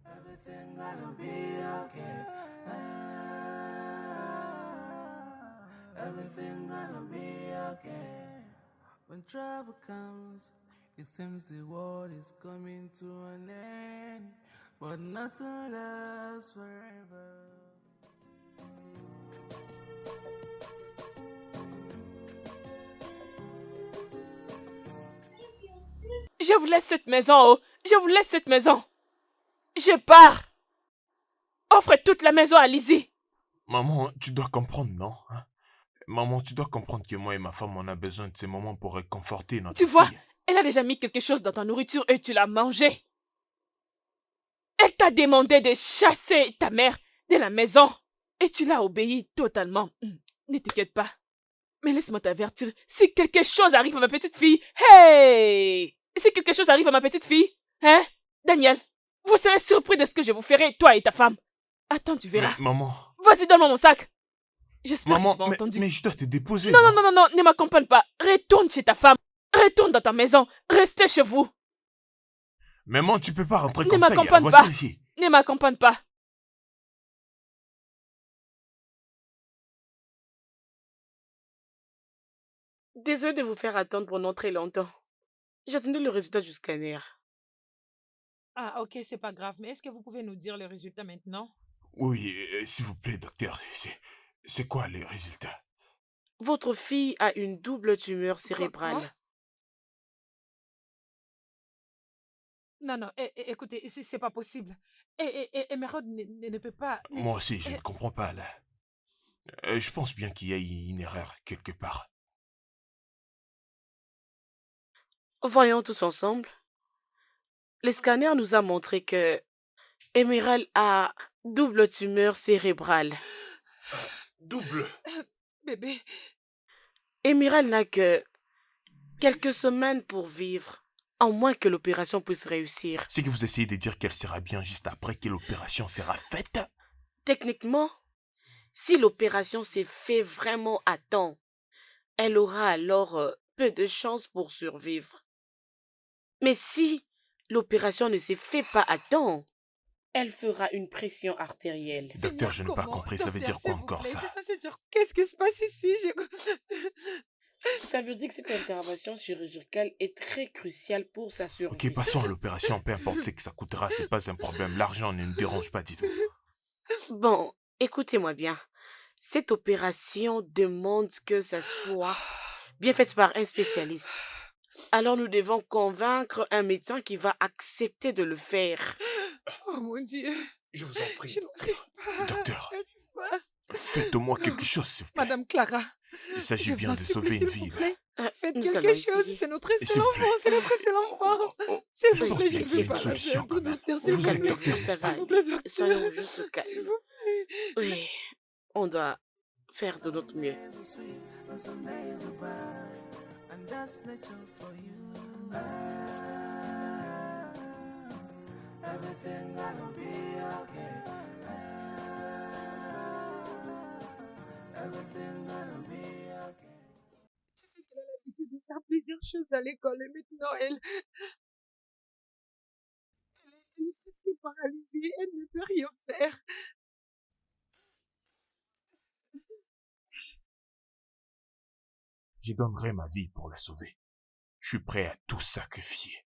S7: Everything gonna be okay. Everything gonna be okay. When trouble comes, it seems the world is coming to an end, but nothing lasts forever.
S2: Je vous laisse cette maison, oh. Je vous laisse cette maison. Je pars. Offre toute la maison à Lizzie.
S5: Maman, tu dois comprendre, non? Hein? Maman, tu dois comprendre que moi et ma femme, on a besoin de ces moments pour réconforter notre
S2: Tu vois,
S5: fille.
S2: elle a déjà mis quelque chose dans ta nourriture et tu l'as mangé. Elle t'a demandé de chasser ta mère de la maison. Et tu l'as obéi totalement. Ne t'inquiète pas. Mais laisse-moi t'avertir. Si quelque chose arrive à ma petite fille, hey! Si quelque chose arrive à ma petite fille, hein? Daniel, vous serez surpris de ce que je vous ferai, toi et ta femme. Attends, tu verras.
S5: Mais maman...
S2: Vas-y, donne-moi mon sac. J'espère
S5: Maman,
S2: que tu m'as entendu.
S5: mais je dois te déposer.
S2: Non, ne m'accompagne pas. Retourne chez ta femme. Retourne dans ta maison. Restez chez vous.
S5: Maman, tu peux pas rentrer
S2: Ne
S5: comme ça, il y a la
S2: m'accompagne
S5: voiture
S2: pas.
S5: ici.
S2: Ne m'accompagne pas.
S6: Désolée de vous faire attendre pendant très longtemps. J'attendais le résultat du scanner.
S4: Ah, ok, c'est pas grave. Mais est-ce que vous pouvez nous dire le résultat maintenant?
S5: Oui, s'il vous plaît, docteur, c'est quoi les résultats?
S6: Votre fille a une double tumeur cérébrale.
S4: Quoi? Non, non, écoutez, c'est pas possible. Emerald ne peut pas...
S5: Moi aussi, je ne comprends pas, là. Je pense bien qu'il y a une erreur quelque part.
S6: Voyons tous ensemble. Le scanner nous a montré que Emerald a double tumeur cérébrale.
S5: Double.
S4: Bébé,
S6: Emerald n'a que quelques semaines pour vivre, à moins que l'opération puisse réussir.
S5: C'est que vous essayez de dire qu'elle sera bien juste après que l'opération sera faite?
S6: Techniquement, si l'opération s'est fait vraiment à temps, elle aura alors peu de chances pour survivre. Mais si l'opération ne s'est fait pas à temps, elle fera une pression artérielle.
S5: Docteur, je n'ai pas compris. Ça veut dire quoi encore, ça?
S4: C'est ça, dire qu'est-ce qui se passe ici?
S6: Ça veut dire que cette intervention chirurgicale est très cruciale pour sa survie.
S5: Ok, passons à l'opération. Peu importe ce que ça coûtera, c'est pas un problème. L'argent ne nous dérange pas, dites-vous.
S6: Bon, écoutez-moi bien. Cette opération demande que ça soit bien faite par un spécialiste. Alors nous devons convaincre un médecin qui va accepter de le faire.
S4: Oh mon Dieu,
S5: Je vous en prie.
S4: je n'arrive pas.
S5: Docteur,
S4: J'arrive pas.
S5: faites au moins quelque chose, s'il vous plaît.
S4: Madame Clara,
S5: Il s'agit
S4: je
S5: bien
S4: vous en
S5: de
S4: supplie,
S5: sauver une
S4: s'il vous
S5: vie, là.
S4: plaît. Faites
S6: Nous
S4: quelque
S6: allons
S4: chose,
S6: essayer.
S4: c'est notre
S5: s'il
S4: seul
S5: vous
S4: enfant,
S5: plaît.
S4: c'est notre seul enfant. S'il
S5: Je
S4: vous
S5: pense
S4: plaît,
S5: bien
S4: je
S5: qu'il y a
S4: ne
S5: une
S4: peux pas
S5: solution,
S4: le
S5: quand même.
S4: docteur, s'il
S5: Vous
S4: vous
S5: êtes
S4: plaît.
S5: docteur, n'est-ce
S6: Ça
S5: pas?
S6: va.
S4: S'il vous plaît, docteur.
S6: Soyons juste au calme.
S4: S'il vous plaît.
S6: Oui, on doit faire de notre mieux.
S7: And some days are bad, and that's nature for you. Everything gonna be okay. Everything gonna be okay.
S4: Elle a l'habitude de faire plusieurs choses à l'école et maintenant elle est presque paralysée, elle ne peut rien faire.
S5: Je donnerai ma vie pour la sauver. Je suis prêt à tout sacrifier.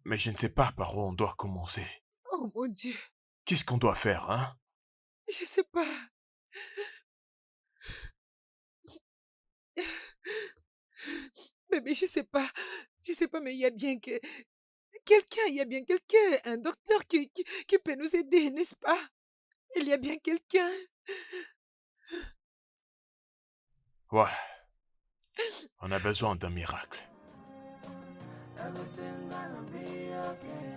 S5: Mais je ne sais pas par où on doit commencer.
S4: Oh mon Dieu,
S5: Qu'est-ce qu'on doit faire, hein?
S4: je sais pas. Bébé, je sais pas. Je sais pas, mais il y a bien que il y a bien quelqu'un, un docteur qui peut nous aider, n'est-ce pas? Il y a bien quelqu'un.
S5: Ouais. On a besoin d'un miracle.
S7: Everything gonna be okay.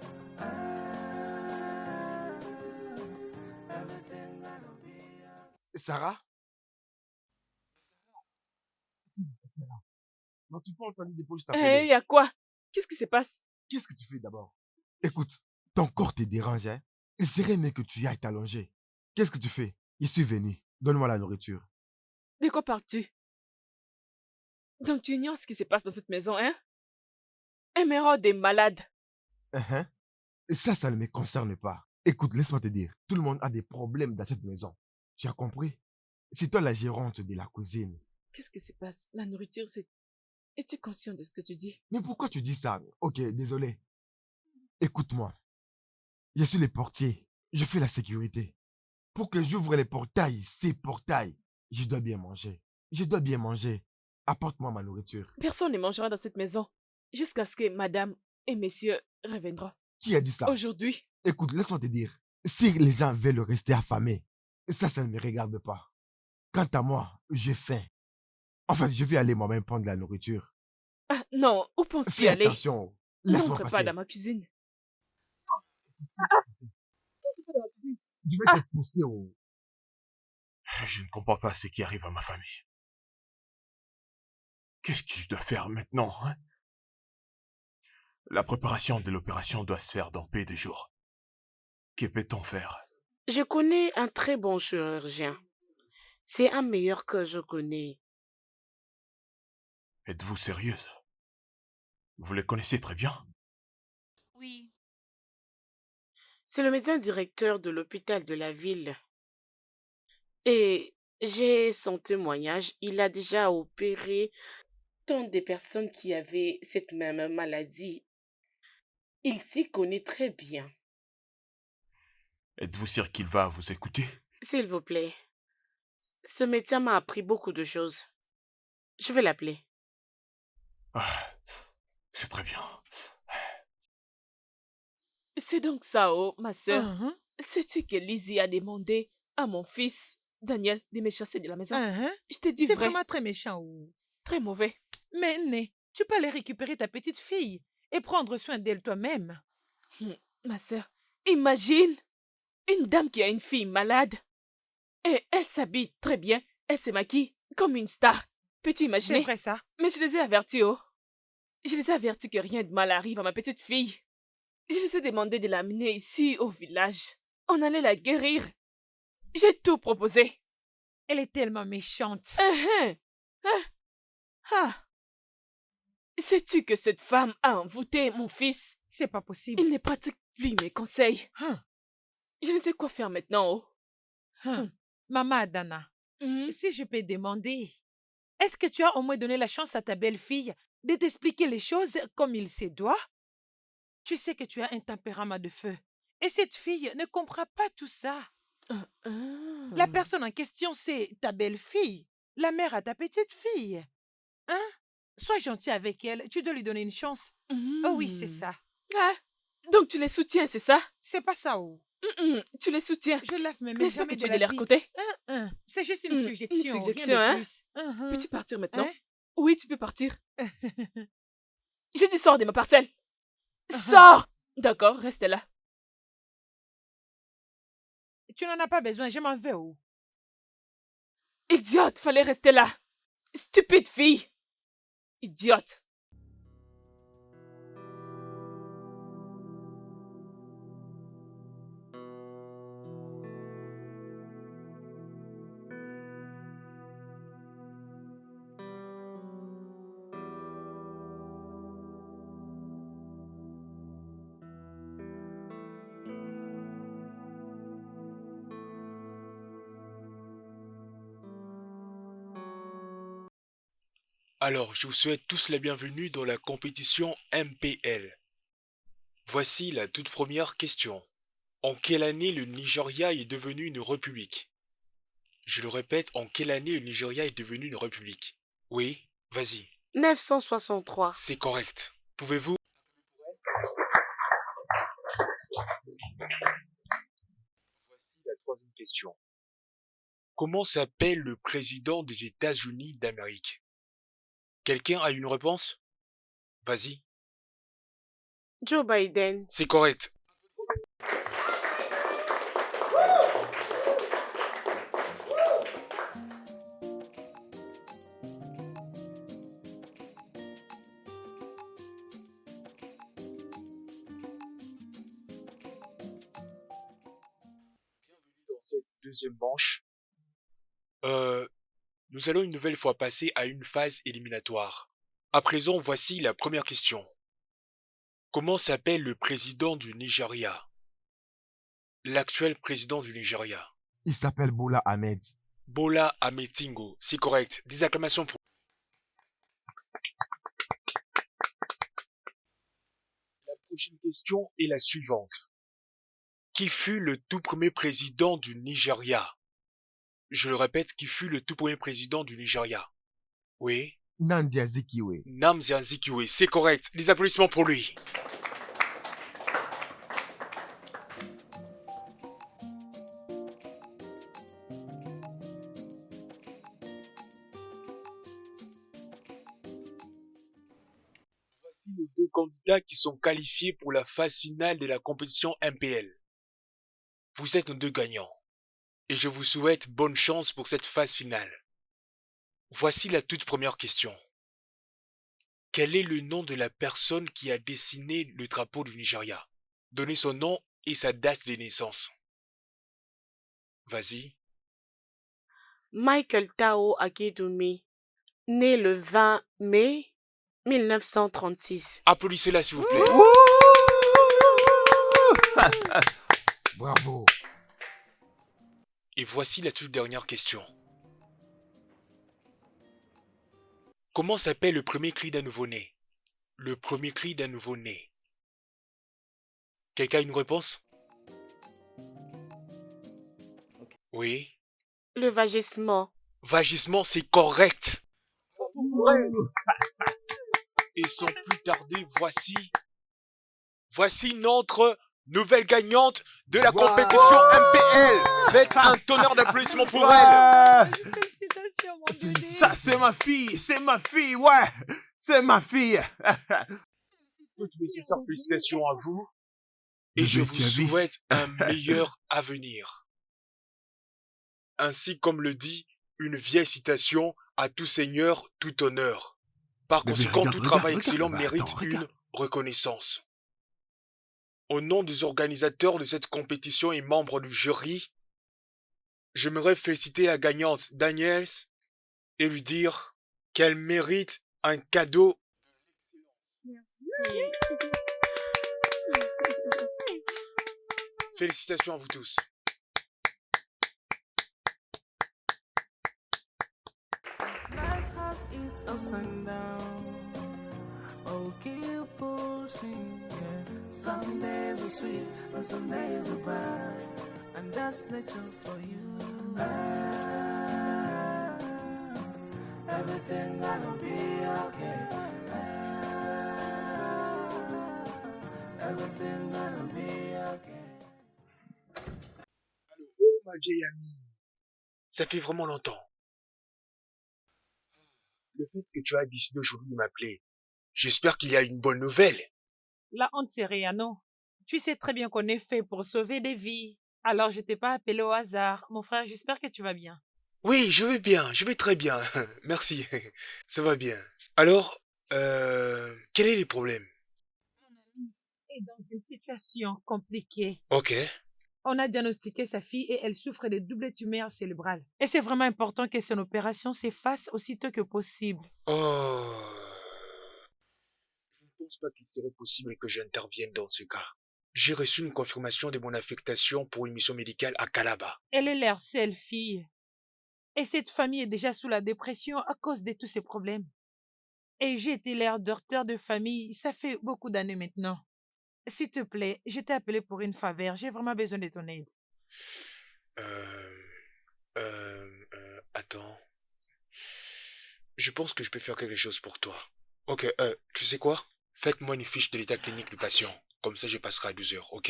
S7: Everything gonna be okay.
S8: Sarah? Non, tu peux entendre des polices
S1: Hé,
S8: t'appeler.
S1: y a quoi? Qu'est-ce qui se passe?
S8: Qu'est-ce que tu fais d'abord? Écoute, ton corps te dérange, hein? Il serait mieux que tu y ailles t'allonger. Qu'est-ce que tu fais? Je suis venu. Donne-moi la nourriture.
S1: De quoi parles-tu? Donc tu ignores ce qui se passe dans cette maison, hein? Emerald est malade.
S8: Hein? Et ça ne me concerne pas. Écoute, laisse-moi te dire. Tout le monde a des problèmes dans cette maison. Tu as compris? C'est toi la gérante de la cuisine.
S1: Qu'est-ce qui se passe? La nourriture, c'est... Es-tu conscient de ce que tu dis?
S8: Mais pourquoi tu dis ça? Ok, désolé. Écoute-moi. Je suis le portier. Je fais la sécurité. Pour que j'ouvre les portails, ces portails, je dois bien manger. Je dois bien manger. Apporte-moi ma nourriture.
S1: Personne ne mangera dans cette maison jusqu'à ce que madame et messieurs reviendront.
S8: Qui a dit ça?
S1: Aujourd'hui,
S8: Écoute, laisse-moi te dire. Si les gens veulent rester affamés, ça ne me regarde pas. Quant à moi, j'ai faim. En fait, je vais aller moi-même prendre la nourriture.
S1: ah, non, où penses-tu
S8: Fais
S1: aller?
S8: attention. Laisse-moi
S1: N'entre pas
S8: passer.
S1: dans ma cuisine.
S8: Je vais te pousser au...
S5: Je ne comprends pas ce qui arrive à ma famille. Qu'est-ce que je dois faire maintenant, hein? La préparation de l'opération doit se faire dans peu de jours. Que peut-on faire?
S6: Je connais un très bon chirurgien. C'est un meilleur que je connais.
S5: Êtes-vous sérieuse? Vous le connaissez très bien?
S3: Oui.
S6: C'est le médecin directeur de l'hôpital de la ville. Et j'ai son témoignage. Il a déjà opéré tant de personnes qui avaient cette même maladie. Il s'y connaît très bien.
S5: Êtes-vous sûr qu'il va vous écouter?
S6: S'il vous plaît. Ce médecin m'a appris beaucoup de choses. Je vais l'appeler.
S5: Ah, c'est très très bien.
S1: C'est donc ça, oh, ma sœur.
S4: Mhm,
S1: Sais-tu que Lizzie a demandé à mon fils, Daniel, de me chasser de la maison?
S4: mhm.
S1: Je te dis
S4: C'est
S1: vrai,
S4: vraiment très méchant. Oh.
S1: très mauvais.
S4: Mais Né, tu peux aller récupérer ta petite fille et prendre soin d'elle toi-même.
S1: Ma sœur, imagine une dame qui a une fille malade. Et elle s'habille très bien, elle se maquille comme une star. Peux-tu
S4: C'est
S1: imaginer?
S4: vrai ça?
S1: Mais je les ai avertis, oh. Je les ai avertis que rien de mal arrive à ma petite fille. Je les ai demandé de l'amener ici au village. On allait la guérir. J'ai tout proposé.
S4: Elle est tellement méchante.
S1: Hein, hein, ah. Sais-tu que cette femme a envoûté mon fils?
S4: C'est pas possible.
S1: Il ne pratique plus mes conseils.
S4: Hein,
S1: Je ne sais quoi faire maintenant, oh.
S4: hein. Maman Adana,
S1: Mhm.
S4: si je peux demander, est-ce que tu as au moins donné la chance à ta belle-fille de t'expliquer les choses comme il se doit? Tu sais que tu as un tempérament de feu. Et cette fille ne comprend pas tout ça. La personne en question, c'est ta belle-fille, la mère à ta petite fille. Hein? Sois gentil avec elle, tu dois lui donner une chance. Oh oui, c'est ça.
S1: Ah, donc tu les soutiens, c'est ça?
S4: C'est pas ça, oh.
S1: Tu les soutiens.
S4: Je lave mes mains
S1: N'est-ce pas
S4: jamais
S1: que tu es
S4: de
S1: de
S4: la
S1: leur
S4: vie.
S1: côté?
S4: C'est juste une
S1: Une
S4: suggestion,
S1: suggestion,
S4: rien
S1: hein?
S4: de plus.
S1: Peux-tu partir maintenant?
S4: Hein?
S1: Oui, tu peux partir. J'ai dit sors de ma parcelle. Sors! D'accord, reste là.
S4: Tu n'en as pas besoin, je m'en vais, oh.
S1: Idiote, fallait rester là. Stupide fille. Idiote.
S5: Alors, je vous souhaite tous la bienvenue dans la compétition MPL. Voici la toute première question. En quelle année le Nigeria est devenu une république? Je le répète, en quelle année le Nigeria est devenu une république? Oui, vas-y.
S6: 963.
S5: C'est correct. Pouvez-vous... Voici la troisième question. Comment s'appelle le président des États-Unis d'Amérique? Quelqu'un a une réponse? Vas-y.
S6: Joe Biden.
S5: C'est correct. Bienvenue dans cette deuxième manche. Nous allons une nouvelle fois passer à une phase éliminatoire. À présent, voici la première question. Comment s'appelle le président du Nigeria? L'actuel président du Nigeria.
S8: Il s'appelle Bola Ahmed.
S5: Bola Ahmed Tinubu, c'est correct. Des acclamations pour... La prochaine question est la suivante. Qui fut le tout premier président du Nigeria? Je le répète, qui fut le tout premier président du Nigeria? Oui.
S8: Nnamdi Azikiwe.
S5: Nnamdi Azikiwe, c'est correct. Les applaudissements pour lui. Voici les deux candidats qui sont qualifiés pour la phase finale de la compétition MPL. Vous êtes nos deux gagnants. Et je vous souhaite bonne chance pour cette phase finale. Voici la toute première question. Quel est le nom de la personne qui a dessiné le drapeau du Nigeria? Donnez son nom et sa date de naissance. Vas-y.
S6: Michael Tao Akedumi. Né le 20 mai 1936.
S5: Applaudissez-la s'il vous plaît.
S8: Bravo.
S5: Et voici la toute dernière question. Comment s'appelle le premier cri d'un nouveau-né? Le premier cri d'un nouveau-né. Quelqu'un a une réponse? Oui.
S6: Le vagissement.
S5: Vagissement, c'est correct.
S10: Et sans plus tarder, voici notre nouvelle gagnante de la compétition MPL. Faites un tonnerre d'applaudissements pour elle.
S4: Félicitations, mon bébé.
S5: Ça, c'est ma fille, ouais. C'est ma fille.
S10: Toutes mes sincères félicitations à vous. Et
S5: Bébé,
S10: je vous
S5: tu as vu?
S10: souhaite un meilleur avenir. Ainsi comme le dit une vieille citation, à tout seigneur, tout honneur. Par
S5: Bébé,
S10: conséquent,
S5: regarde,
S10: tout
S5: regarde,
S10: travail
S5: regarde,
S10: excellent
S5: bah,
S10: mérite
S5: attends,
S10: une
S5: regarde.
S10: reconnaissance. Au nom des organisateurs de cette compétition et membres du jury, j'aimerais féliciter la gagnante Daniels et lui dire qu'elle mérite un cadeau. Félicitations à vous tous.
S7: Life has its ups and downs. Oh, keep pushing, yeah. Some days are sweet, and some days are bad. And that's nature for you. Everything gonna be okay. Everything gonna be okay.
S10: Oh, ma vieille amie, ça fait vraiment longtemps. Le fait que tu as décidé aujourd'hui de m'appeler, j'espère qu'il y a une bonne nouvelle.
S4: La honte, c'est rien, non. Tu sais très bien qu'on est fait pour sauver des vies. Alors, je t'ai pas appelé au hasard. Mon frère, j'espère que tu vas bien.
S10: Oui, je vais bien, je vais très bien. Merci, ça va bien. Alors, quels sont les problèmes?
S4: Et dans une situation compliquée,
S10: Ok.
S4: on a diagnostiqué sa fille et elle souffre de double tumeur cérébrale. Et c'est vraiment important que son opération s'efface aussitôt que possible.
S10: Oh. Je ne pense pas qu'il serait possible que j'intervienne dans ce cas. J'ai reçu une confirmation de mon affectation pour une mission médicale à Calabar.
S4: Elle est leur seule fille. Et cette famille est déjà sous la dépression à cause de tous ces problèmes. Et j'ai été leur docteur de famille, ça fait beaucoup d'années maintenant. S'il te plaît, je t'ai appelé pour une faveur, j'ai vraiment besoin de ton aide.
S10: Attends. Je pense que je peux faire quelque chose pour toi. Ok, tu sais quoi? Faites-moi une fiche de l'état clinique du patient. Comme ça, je passerai à 12 heures, ok?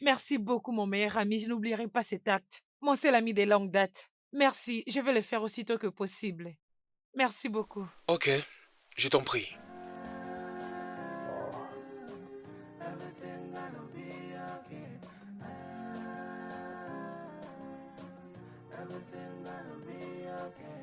S4: Merci beaucoup, mon meilleur ami, je n'oublierai pas cet acte. Mon seul ami de longue date. Merci, je vais le faire aussitôt que possible. Merci beaucoup.
S10: Ok, je t'en prie.
S7: Everything gonna be okay. Everything gonna be okay.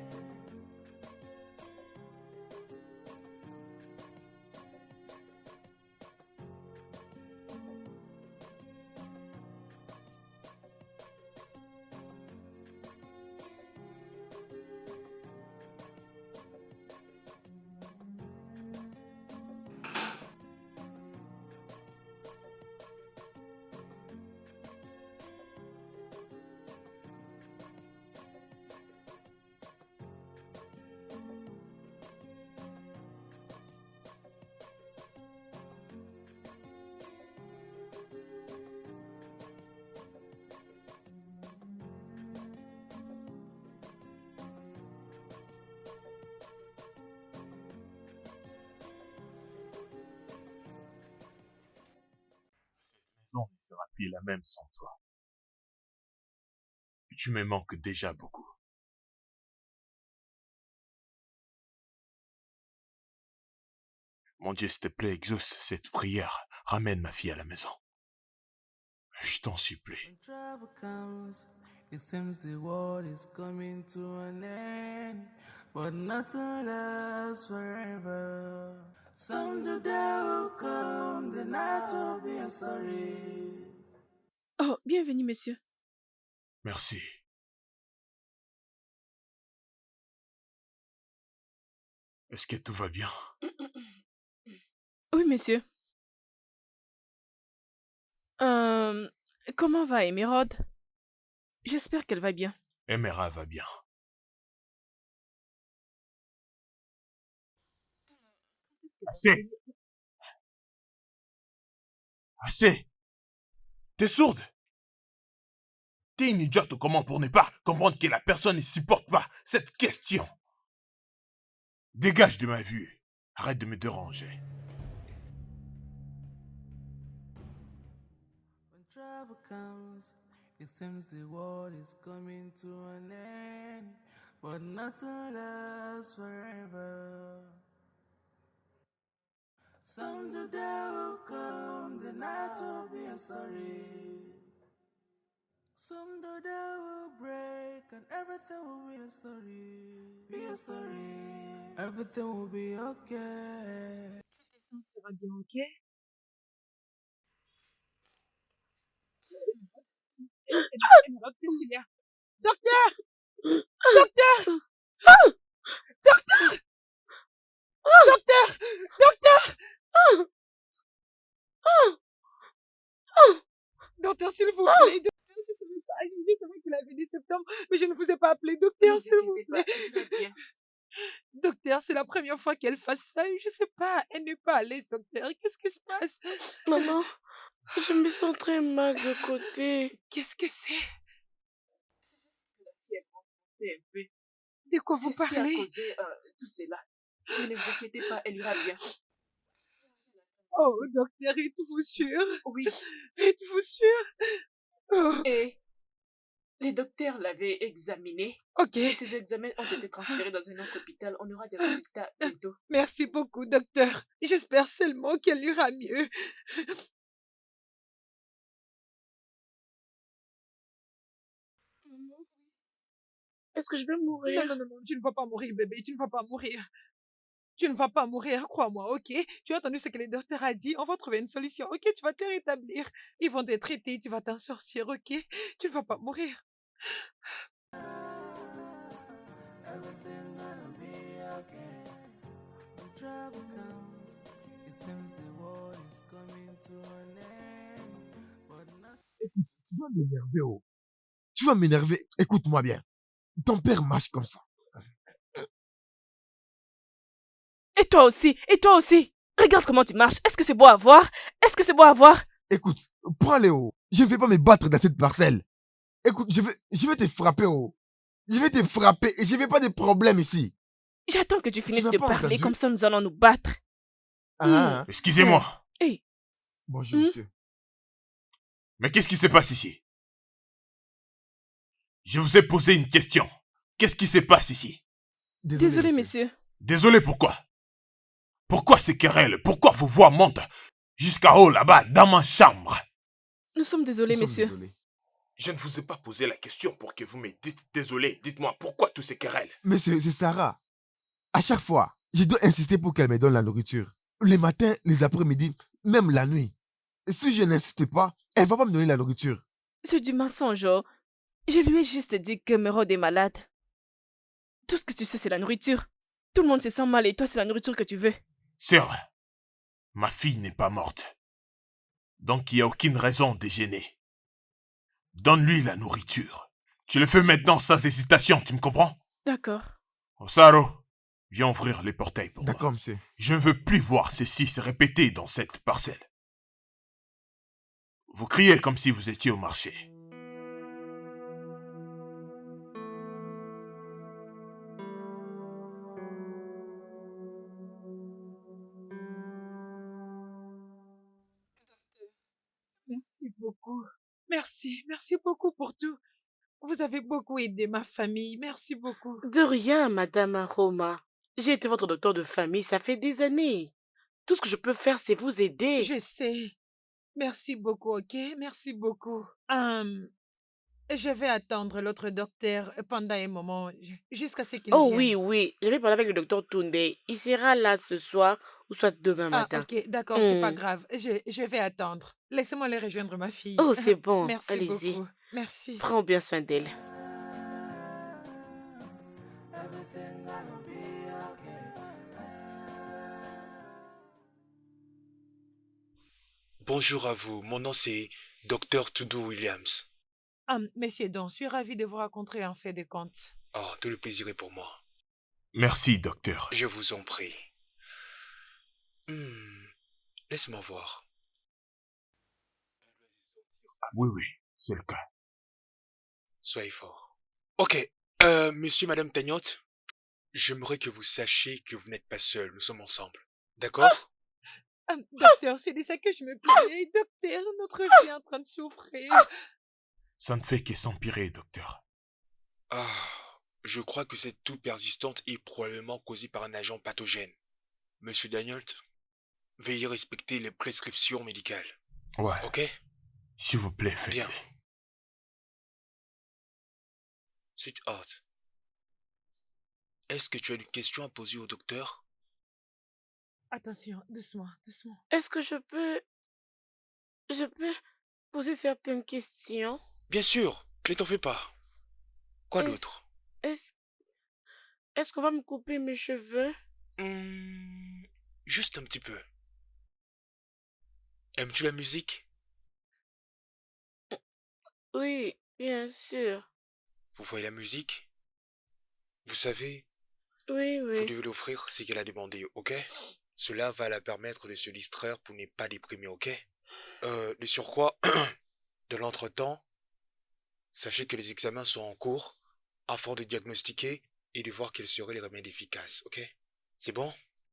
S5: Non, ne sera plus la même sans toi. Tu me manques déjà beaucoup. Mon Dieu, s'il te plaît, exauce cette prière. Ramène ma fille à la maison. Je t'en supplie.
S7: When trouble comes, it seems the world is coming to an end, but nothing lasts forever. Some the day will come, the night will be a story.
S2: Oh, bienvenue, monsieur.
S5: Merci. Est-ce que tout va bien?
S2: Oui, monsieur. Comment va Émeraude? J'espère qu'elle va bien.
S5: Emera va bien. Assez! Assez! T'es sourde? T'es une idiote ou comment pour ne pas comprendre que la personne ne supporte pas cette question? Dégage de ma vue. Arrête de me déranger.
S7: When trouble comes, it seems the world is coming to an end, but nothing lasts forever. Some the day will come, the night will be a story. Some the day will break, and everything will be a story. Be a story. Everything will be okay.
S2: Ça va bien, ok? Émeraude, qu'est-ce qu'il y a? Docteur! Docteur! Docteur! Docteur! Docteur! Docteur, s'il vous plaît. Docteur, je savais qu'il avait des symptômes, mais je ne vous ai pas appelé. Docteur, s'il vous plaît. Docteur, c'est la première fois qu'elle fasse ça. Je sais pas, elle n'est pas à l'aise, docteur. Qu'est-ce qui se passe?
S6: Maman, je me sens très mal de côté.
S2: Qu'est-ce que c'est? De quoi vous
S1: C'est ce qui a
S2: parlez?
S1: causé tout cela. Ne vous inquiétez pas, elle ira bien.
S2: Oh, docteur, êtes-vous sûr?
S1: Oui.
S2: Êtes-vous sûr? Oh,
S1: Et les docteurs l'avaient examiné.
S2: ok.
S1: Et ces examens ont été transférés dans un autre hôpital. On aura des résultats bientôt.
S2: Merci beaucoup, docteur. J'espère seulement qu'elle ira mieux.
S6: Est-ce que je vais mourir?
S2: Non, tu ne vas pas mourir, bébé, tu ne vas pas mourir. Tu ne vas pas mourir, crois-moi, ok? Tu as entendu ce que le docteur a dit, on va trouver une solution, ok? Tu vas te rétablir. Ils vont te traiter, tu vas t'en sortir, ok? Tu ne vas pas mourir.
S7: Everything gonna be okay. When trouble comes, it seems the world is coming to an end, but nothing.
S8: Tu vas m'énerver, oh. Tu vas m'énerver. Écoute-moi bien. Ton père marche comme ça.
S1: Et toi aussi, et toi aussi. Regarde comment tu marches. Est-ce que c'est beau à voir? Est-ce que c'est beau à voir?
S8: Écoute, prends Léo. Je ne vais pas me battre dans cette parcelle. Écoute, je vais te frapper, oh. Je vais te frapper et je ne veux pas de problème ici.
S1: J'attends que tu finisses
S8: n'as
S1: de
S8: pas
S1: parler,
S8: entendu?
S1: comme ça nous allons nous battre.
S8: Ah,
S5: Excusez-moi.
S1: Hey,
S8: bonjour, monsieur.
S5: Mais qu'est-ce qui se passe ici? Je vous ai posé une question. Qu'est-ce qui se passe ici?
S1: désolé, messieurs.
S5: Désolé, pourquoi? Pourquoi ces querelles? Pourquoi vos voix montent jusqu'à haut là-bas, dans ma chambre?
S1: Nous sommes désolés,
S8: Nous sommes
S1: messieurs.
S8: désolés.
S5: Je ne vous ai pas posé la question pour que vous me dites désolé. Dites-moi, pourquoi tous ces querelles?
S8: Monsieur, c'est Sarah. À chaque fois, je dois insister pour qu'elle me donne la nourriture. Les matins, les après-midi, même la nuit. Et si je n'insiste pas, elle va pas me donner la nourriture.
S1: C'est du mensonge, oh. Je lui ai juste dit que Mérode est malade. Tout ce que tu sais, c'est la nourriture. Tout le monde se sent mal et toi, c'est la nourriture que tu veux.
S5: Sœur, ma fille n'est pas morte. Donc il n'y a aucune raison de gêner. Donne-lui la nourriture. Tu le fais maintenant sans hésitation, tu me comprends?
S1: D'accord.
S5: Osaro, viens ouvrir les portails pour moi.
S8: D'accord, monsieur.
S5: Je ne veux plus voir ceci se répéter dans cette parcelle. Vous criez comme si vous étiez au marché.
S2: Merci beaucoup. Merci beaucoup pour tout. Vous avez beaucoup aidé ma famille. Merci beaucoup.
S6: De rien, Madame Aroma. J'ai été votre docteur de famille, ça fait des années. Tout ce que je peux faire, c'est vous aider.
S2: Je sais. Merci beaucoup, ok? Merci beaucoup. Je vais attendre l'autre docteur pendant un moment, jusqu'à ce qu'il
S6: Oh
S2: vienne.
S6: oui, oui, je vais parler avec le docteur Tunde. Il sera là ce soir ou soit demain
S2: Ah,
S6: matin.
S2: ok, d'accord, c'est pas
S6: Hmm.
S2: grave. Je vais attendre. Laissez-moi aller rejoindre ma fille.
S6: Oh, c'est bon.
S2: Merci
S6: Allez-y.
S2: beaucoup. Merci.
S6: Prends bien soin d'elle.
S7: Everything gonna be okay.
S10: Bonjour à vous, mon nom c'est Dr. Tudu Williams.
S2: Monsieur Don, je suis ravie de vous rencontrer en fait de compte.
S10: Oh, tout le plaisir est pour moi.
S5: Merci, docteur.
S10: Je vous en prie. Laisse-moi voir.
S5: Oui, c'est le cas.
S10: Soyez fort. Ok, monsieur, madame Tagnotte, j'aimerais que vous sachiez que vous n'êtes pas seul, nous sommes ensemble. D'accord?
S4: Docteur, c'est de ça que je me plaignais. Docteur, notre fille est en train de souffrir.
S5: Ça ne fait que s'empirer, docteur.
S10: Ah, je crois que cette toux persistante est probablement causée par un agent pathogène. Monsieur Daniel, veuillez respecter les prescriptions médicales.
S5: Ouais,
S10: Ok?
S5: s'il vous plaît,
S10: Bien.
S5: faites-le.
S10: Sweetheart, est-ce que tu as une question à poser au docteur?
S4: Attention, doucement, doucement.
S6: Est-ce que je peux poser certaines questions?
S10: Bien sûr, ne t'en fais pas. Quoi
S6: Est-ce,
S10: d'autre?
S6: est-ce, est-ce qu'on va me couper mes cheveux?
S10: Juste un petit peu. Aimes-tu la musique?
S6: Oui, bien sûr.
S10: Vous voyez la musique? Vous savez,
S6: Oui,
S10: vous
S6: oui.
S10: devez l'offrir ce qu'elle a demandé, ok? Cela va la permettre de se distraire pour ne pas déprimer, ok? De surcroît, de l'entretemps, sachez que les examens sont en cours afin de diagnostiquer et de voir quels seraient les remèdes efficaces, ok? C'est bon?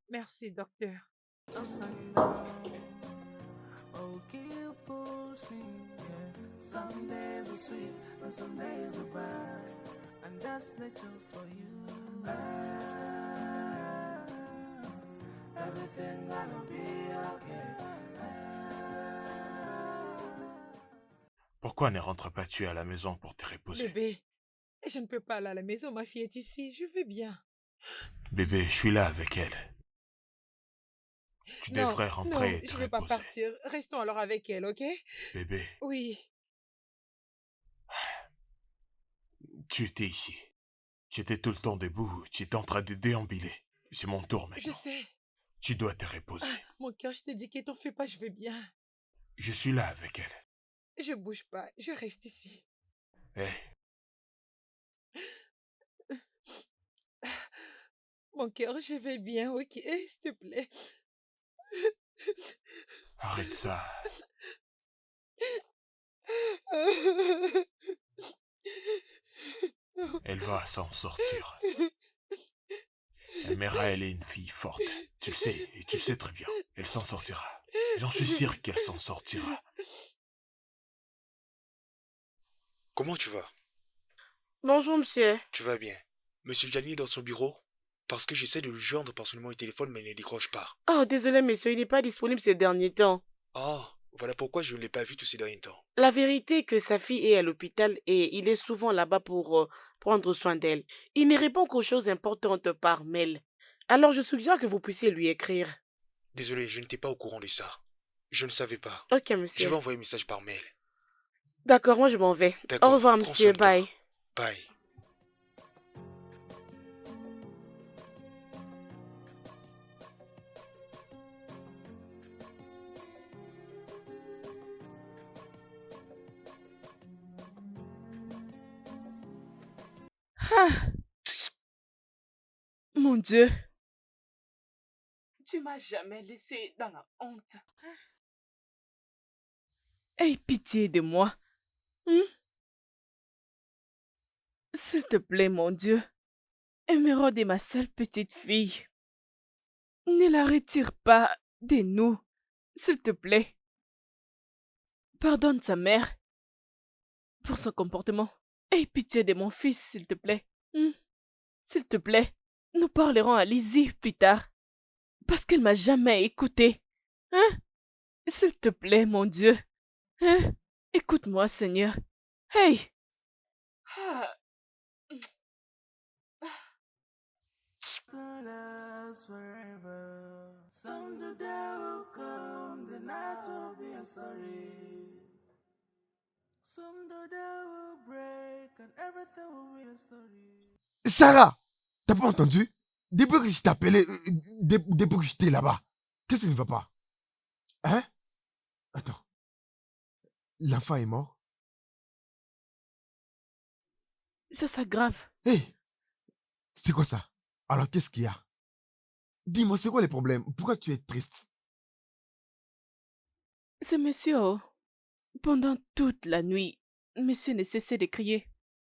S4: Merci, docteur.
S7: Upside down. Oh, keep pushing, yeah. Some days are sweet, but some days are bad. And that's nature for you. Everything gonna be okay.
S5: Pourquoi ne rentres pas tu à la maison pour te reposer?
S4: Bébé, je ne peux pas aller à la maison, ma fille est ici, je vais bien.
S5: Bébé, je suis là avec elle. Tu
S4: Non,
S5: devrais
S4: non,
S5: rentrer et te
S4: je ne vais pas
S5: reposer.
S4: partir. Restons alors avec elle, ok?
S5: Bébé,
S4: Oui,
S5: tu étais ici. Tu étais tout le temps debout, tu étais en train de déambuler. C'est mon tour
S4: je
S5: maintenant.
S4: sais.
S5: Tu dois te reposer.
S4: Mon cœur, je t'ai dit que t'en fais pas, je vais bien.
S5: Je suis là avec elle.
S4: Je bouge pas, je reste ici.
S5: Hé,
S4: Mon cœur, je vais bien, ok? S'il te plaît.
S5: arrête ça. Elle va s'en sortir. Mera, elle est une fille forte. Tu le sais, et tu le sais très bien. Elle s'en sortira. J'en suis sûr qu'elle s'en sortira.
S10: Comment tu vas?
S6: Bonjour, monsieur.
S10: Tu vas bien? Monsieur Gianni est dans son bureau? Parce que j'essaie de le joindre par son numéro de téléphone, mais il ne décroche pas.
S6: Oh, désolé, monsieur, il n'est pas disponible ces derniers temps.
S10: Ah, voilà pourquoi je ne l'ai pas vu tous ces derniers temps.
S6: La vérité est que sa fille est à l'hôpital et il est souvent là-bas pour prendre soin d'elle. Il ne répond qu'aux choses importantes par mail. Alors, je suggère que vous puissiez lui écrire.
S10: Désolé, je n'étais pas au courant de ça. Je ne savais pas.
S6: Ok,
S10: Je
S6: monsieur.
S10: vais envoyer un message par mail.
S6: D'accord, moi je m'en vais. Au
S10: D'accord,
S6: revoir,
S10: prends
S6: monsieur.
S10: soin de toi.
S6: Bye.
S10: Bye.
S2: Mon Dieu. Tu m'as jamais laissé dans la honte. Aie pitié de moi. S'il te plaît, mon Dieu. Émeraude est ma seule petite fille. Ne la retire pas de nous, s'il te plaît. Pardonne sa mère pour son comportement. Aie pitié de mon fils, s'il te plaît. S'il te plaît, nous parlerons à Lizzie plus tard. Parce qu'elle m'a jamais écouté. S'il te plaît, mon Dieu. Écoute-moi, Seigneur. Hey!
S7: To last forever. Someday will come, the night will be a story. Someday will break, and everything will be a story.
S8: Sarah, t'as pas entendu? Depuis que je t'appelais, depuis que j'étais là-bas, qu'est-ce qui ne va pas? Hein? Attends. L'enfant est mort?
S2: Ça s'aggrave.
S8: Hé! C'est quoi ça? Alors qu'est-ce qu'il y a? Dis-moi, c'est quoi les problèmes? Pourquoi tu es triste?
S2: C'est monsieur. Pendant toute la nuit, monsieur ne cessait de crier.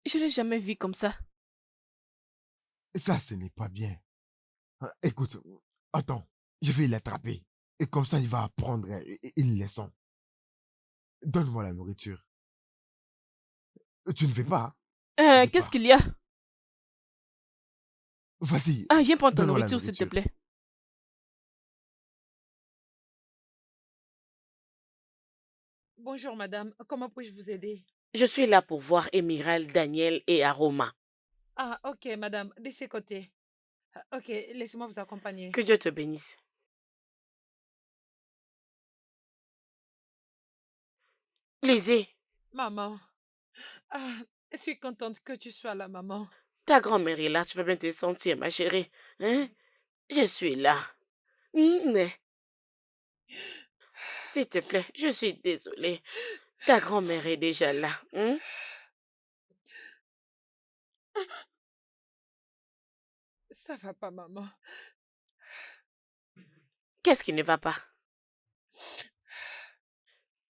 S2: Je l'ai jamais vu comme ça.
S8: Ça, ce n'est pas bien. Écoute, attends, je vais l'attraper. Et comme ça, il va apprendre une leçon. Donne-moi la nourriture. Tu ne veux pas? Dis
S2: Qu'est-ce
S8: pas.
S2: qu'il y a?
S8: Vas-y,
S2: Ah, viens prendre ta
S8: donne-moi la
S2: nourriture, s'il te
S8: nourriture.
S2: plaît.
S4: Bonjour, madame. Comment puis-je vous aider?
S6: Je suis là pour voir Émiral, Daniel et Aroma.
S4: Ah, ok, madame. De ces côtés. Ah, ok, laissez-moi vous accompagner.
S6: Que Dieu te bénisse. Lizzie,
S4: Maman. Ah, je suis contente que tu sois là, maman.
S6: ta grand-mère est là, tu vas bien te sentir, ma chérie. Hein? Je suis là. Mais, s'il te plaît, je suis désolée. Ta grand-mère est déjà là. Hein?
S4: Ça va pas, maman.
S6: Qu'est-ce qui ne va pas?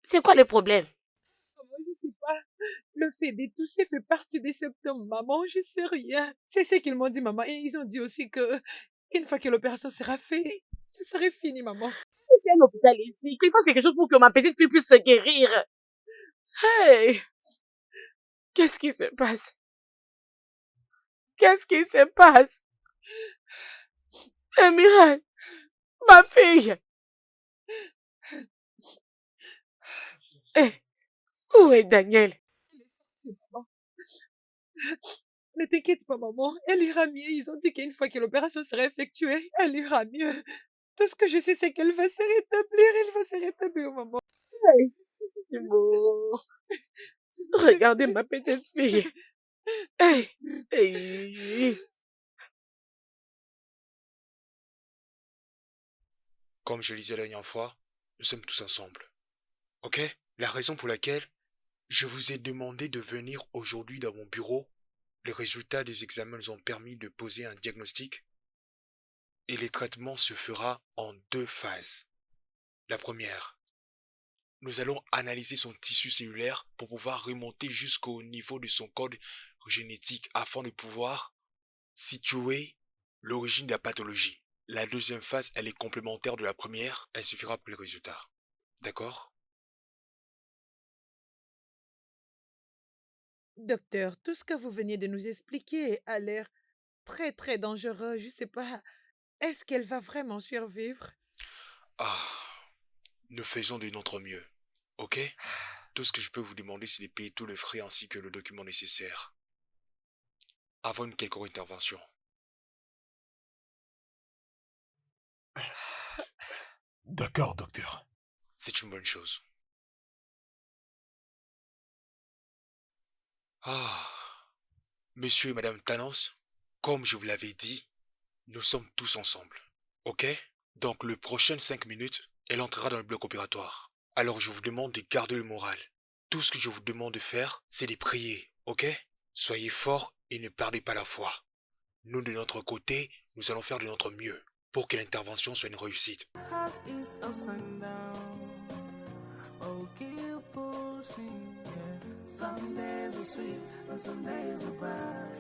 S6: C'est quoi le problème?
S4: Maman, je sais pas. Le fait d'étousser fait partie des symptômes, maman. Je sais rien. C'est ce qu'ils m'ont dit, maman. Et ils ont dit aussi que une fois que l'opération sera faite, ce serait fini, maman.
S6: C'est un hôpital ici. Qu'il fasse quelque chose pour que ma petite fille puisse se guérir. Hey! Qu'est-ce qui se passe? Qu'est-ce qui se passe? Amiral, ma fille! Eh, où est Daniel?
S4: Maman. Ne t'inquiète pas, maman. Elle ira mieux. Ils ont dit qu'une fois que l'opération sera effectuée, elle ira mieux. Tout ce que je sais, c'est qu'elle va se rétablir. Elle va se rétablir, maman.
S6: Hey, c'est beau. Regardez ma petite fille. Hey, hey.
S10: Comme je le disais la dernière fois, nous sommes tous ensemble. Ok? La raison pour laquelle je vous ai demandé de venir aujourd'hui dans mon bureau, les résultats des examens nous ont permis de poser un diagnostic et les traitements se fera en 2 phases. La première, nous allons analyser son tissu cellulaire pour pouvoir remonter jusqu'au niveau de son code génétique afin de pouvoir situer l'origine de la pathologie. La deuxième phase, elle est complémentaire de la première, elle suffira pour les résultats. D'accord?
S4: Docteur, tout ce que vous veniez de nous expliquer a l'air très très dangereux. Je sais pas. Est-ce qu'elle va vraiment survivre?
S10: Ah, nous faisons de notre mieux. Ok? Tout ce que je peux vous demander, c'est de payer tous les frais ainsi que le document nécessaire avant une quelconque intervention.
S5: D'accord, docteur.
S10: C'est une bonne chose. Ah, monsieur et madame Thanos, comme je vous l'avais dit, nous sommes tous ensemble. Ok? Donc le prochain 5 minutes, elle entrera dans le bloc opératoire. Alors je vous demande de garder le moral. Tout ce que je vous demande de faire, c'est de prier. Ok? Soyez forts et ne perdez pas la foi. Nous, de notre côté, nous allons faire de notre mieux pour que l'intervention soit une réussite.
S7: Heart is ups and down. Oh, keep pushing, yeah. Some days are sweet and some days are bad,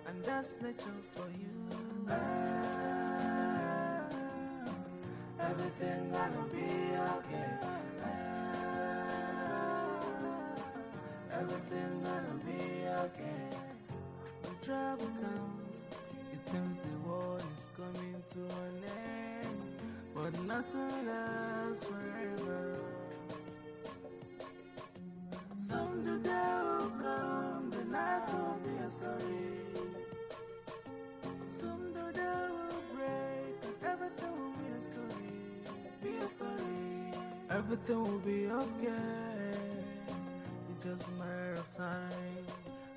S7: and that's nature for you. Everything gonna be okay. Everything gonna be okay. When trouble comes, it seems the world is coming to an end, but nothing lasts forever. Some the day will come, the night will be a story. Some the day will break, and everything will be a story. Be a story. Everything will be okay. It's just a matter of time.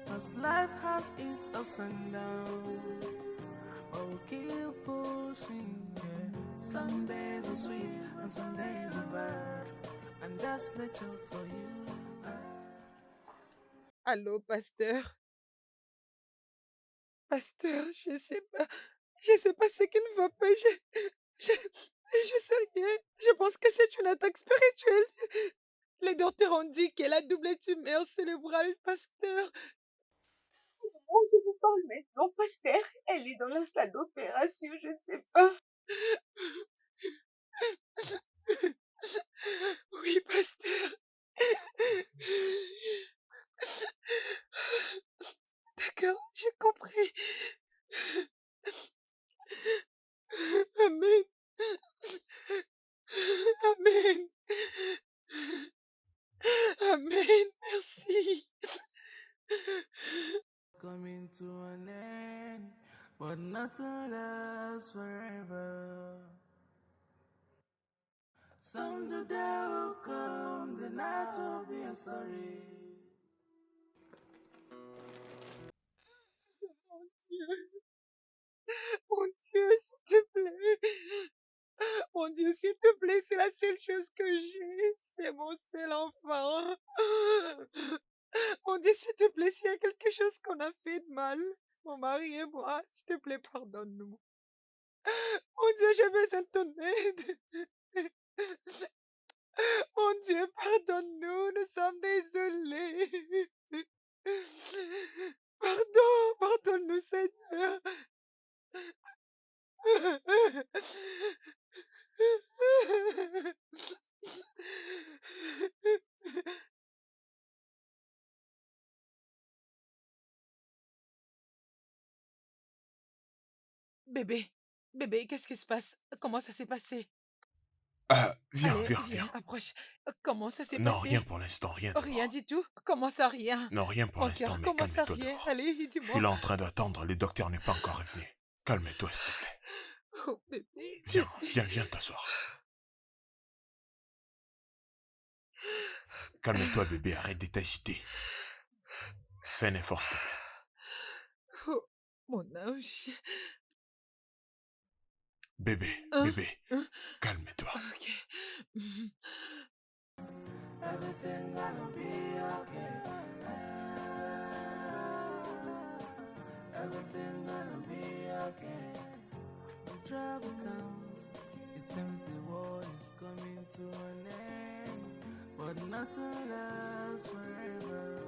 S7: 'Cause life has its ups and downs. Oh, keep pushing, yeah. Some days are sweet and some days are bad, and that's nature for you.
S4: Allô, pasteur? Pasteur, je sais pas. Je sais pas ce qui ne va pas. Je sais rien. Je pense que c'est une attaque spirituelle. Les docteurs ont dit qu'elle a doublé tumeur cérébrale, pasteur. Oh, je veux Oh, mais non, Pasteur, elle est dans la salle d'opération, je ne sais pas. Oui, Pasteur. D'accord, j'ai compris. Amen. Amen. Amen. Merci.
S7: Coming to an end, but not to last forever. Someday will come, the night will be a story.
S4: Mon Dieu, s'il te plaît. Mon Dieu, s'il te plaît, c'est la seule chose que j'ai. C'est mon seul enfant. Mon Dieu, s'il te plaît, s'il y a quelque chose qu'on a fait de mal, mon mari et moi, s'il te plaît, pardonne-nous. Mon Dieu, j'ai besoin de ton aide. Mon Dieu, pardonne-nous, nous sommes désolés. Pardonne-nous, Seigneur. Bébé, qu'est-ce qui se passe? Comment ça s'est passé?
S5: Viens,
S4: Allez,
S5: viens.
S4: approche. Comment ça s'est
S5: Non,
S4: passé?
S5: rien pour l'instant, rien
S4: Rien
S5: d'abord.
S4: du tout? Comment ça, rien?
S5: Non, rien pour
S4: Mon
S5: l'instant,
S4: cœur,
S5: mais
S4: comment ça,
S5: calme-toi
S4: rien?
S5: dehors.
S4: Allez,
S5: Je suis
S4: dis-moi.
S5: là en train d'attendre, le docteur n'est pas encore revenu. Calme-toi, s'il te plaît.
S4: Oh, bébé.
S5: Viens t'asseoir. Calme-toi, bébé, arrête de t'agiter. Fais un effort, s'il te plaît.
S4: Oh, mon ange.
S5: Bébé, calme-toi.
S4: Ok.
S7: Everything gonna be okay. Everything gonna be okay. When trouble comes, it seems the world is coming to an end, but nothing lasts forever.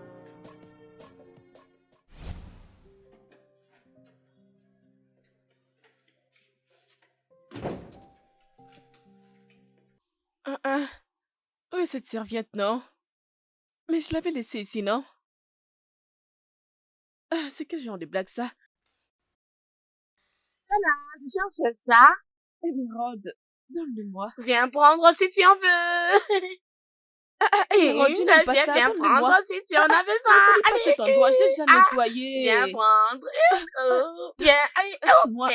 S2: Où est cette serviette, non? Mais je l'avais laissée ici, non? C'est quel genre de blague, ça?
S6: Tu cherches ça?
S2: Émeraude, donne-le-moi.
S6: Viens prendre si tu en veux.
S2: Émeraude, je n'aime pas ça,
S6: Viens
S2: donne-le-moi.
S6: prendre si tu en as besoin.
S2: Laisse-moi pas cet endroit, je l'ai déjà nettoyé.
S6: Viens prendre. Oh, viens, allez,
S2: Donne-moi,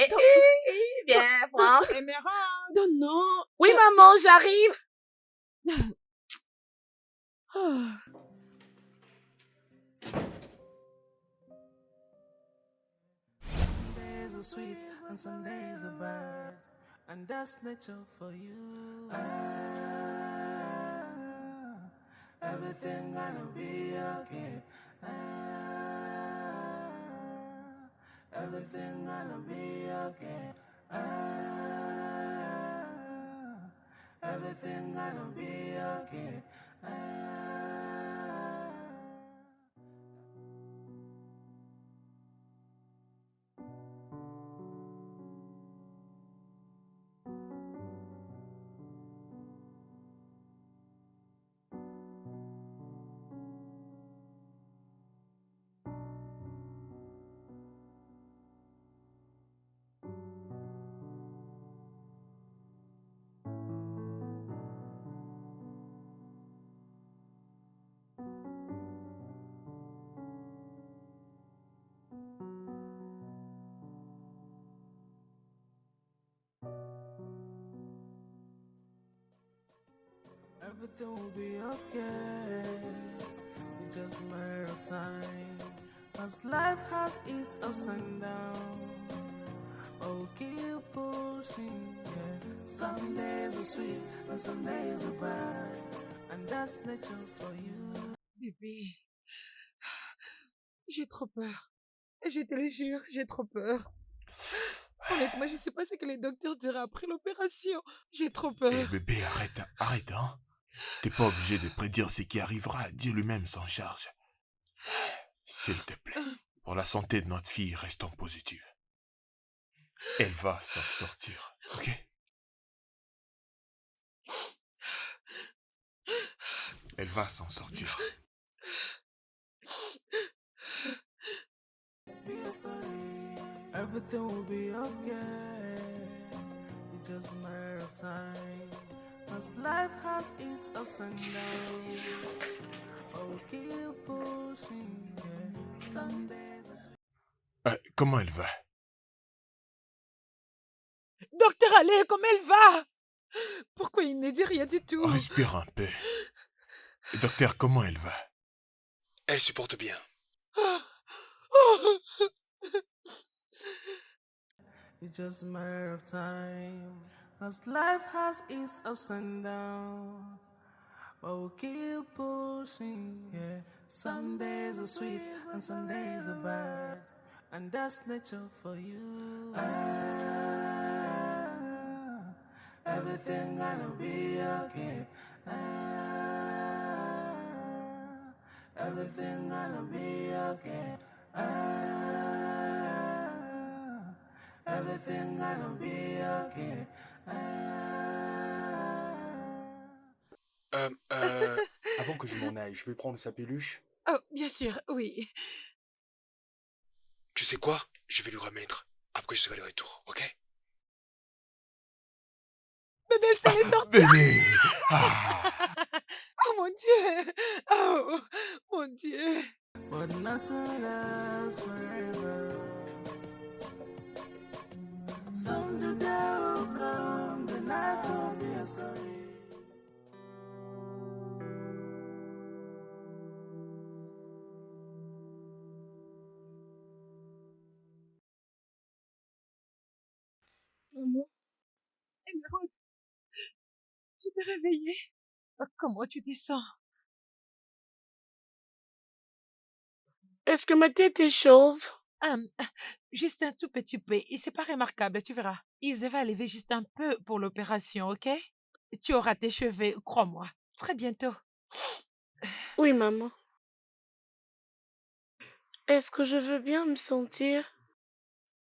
S6: viens prendre.
S2: donne, non.
S6: Oui, maman, j'arrive.
S2: Oh.
S7: Some days are sweet and some days are bad, and that's nature for you. Everything gonna be okay. Everything gonna be okay. Everything gonna be okay. Everything will be okay. It's just a matter of time. As life has its ups and downs, oh, keep pushing. Yeah. Some days are sweet and some days are bad, and that's nature for you.
S4: Bébé. J'ai trop peur. Je te le jure, j'ai trop peur. Honnêtement, je sais pas ce que les docteurs diraient après l'opération. J'ai trop peur.
S5: Eh bébé, arrête, hein. T'es pas obligé de prédire ce qui arrivera. Dieu lui-même s'en charge. S'il te plaît. Pour la santé de notre fille, restons positifs. Elle va s'en sortir, ok? Elle va s'en sortir.
S7: Everything will be okay. It's just a matter of time. Cause life has its ups and downs. Oh, keep pushing, yeah. Some days it's
S5: Comment elle va?
S4: Docteur Allais, comment elle va? Pourquoi il ne dit rien du tout?
S5: Respire un peu. Docteur, comment elle va?
S10: Elle se porte bien.
S7: It's just a matter of time. Cause life has its ups and downs. But we'll keep pushing, yeah. Some days are sweet and some days are bad. And that's nature for you. Everything gonna be okay. Everything gonna be okay. Everything gonna be okay.
S9: Avant que je m'en aille, je vais prendre sa peluche.
S4: Oh, bien sûr, oui.
S10: Tu sais quoi? Je vais lui remettre. Après, je serai de retour, ok?
S4: Bébé, elle s'en est sortie.
S5: Bébé! Ah.
S4: Oh mon Dieu. Oh, mon Dieu.
S7: But nothing lasts forever. Someday there will come the night will be a story.
S4: Maman, Émeraude, je t'ai réveillée. Comment tu te sens?
S6: Est-ce que ma tête est chauve?
S4: Juste un tout petit peu. Et c'est pas remarquable, tu verras. Ils va lever juste un peu pour l'opération, ok? Tu auras tes cheveux, crois-moi. Très bientôt.
S6: Oui, maman. Est-ce que je veux bien me sentir?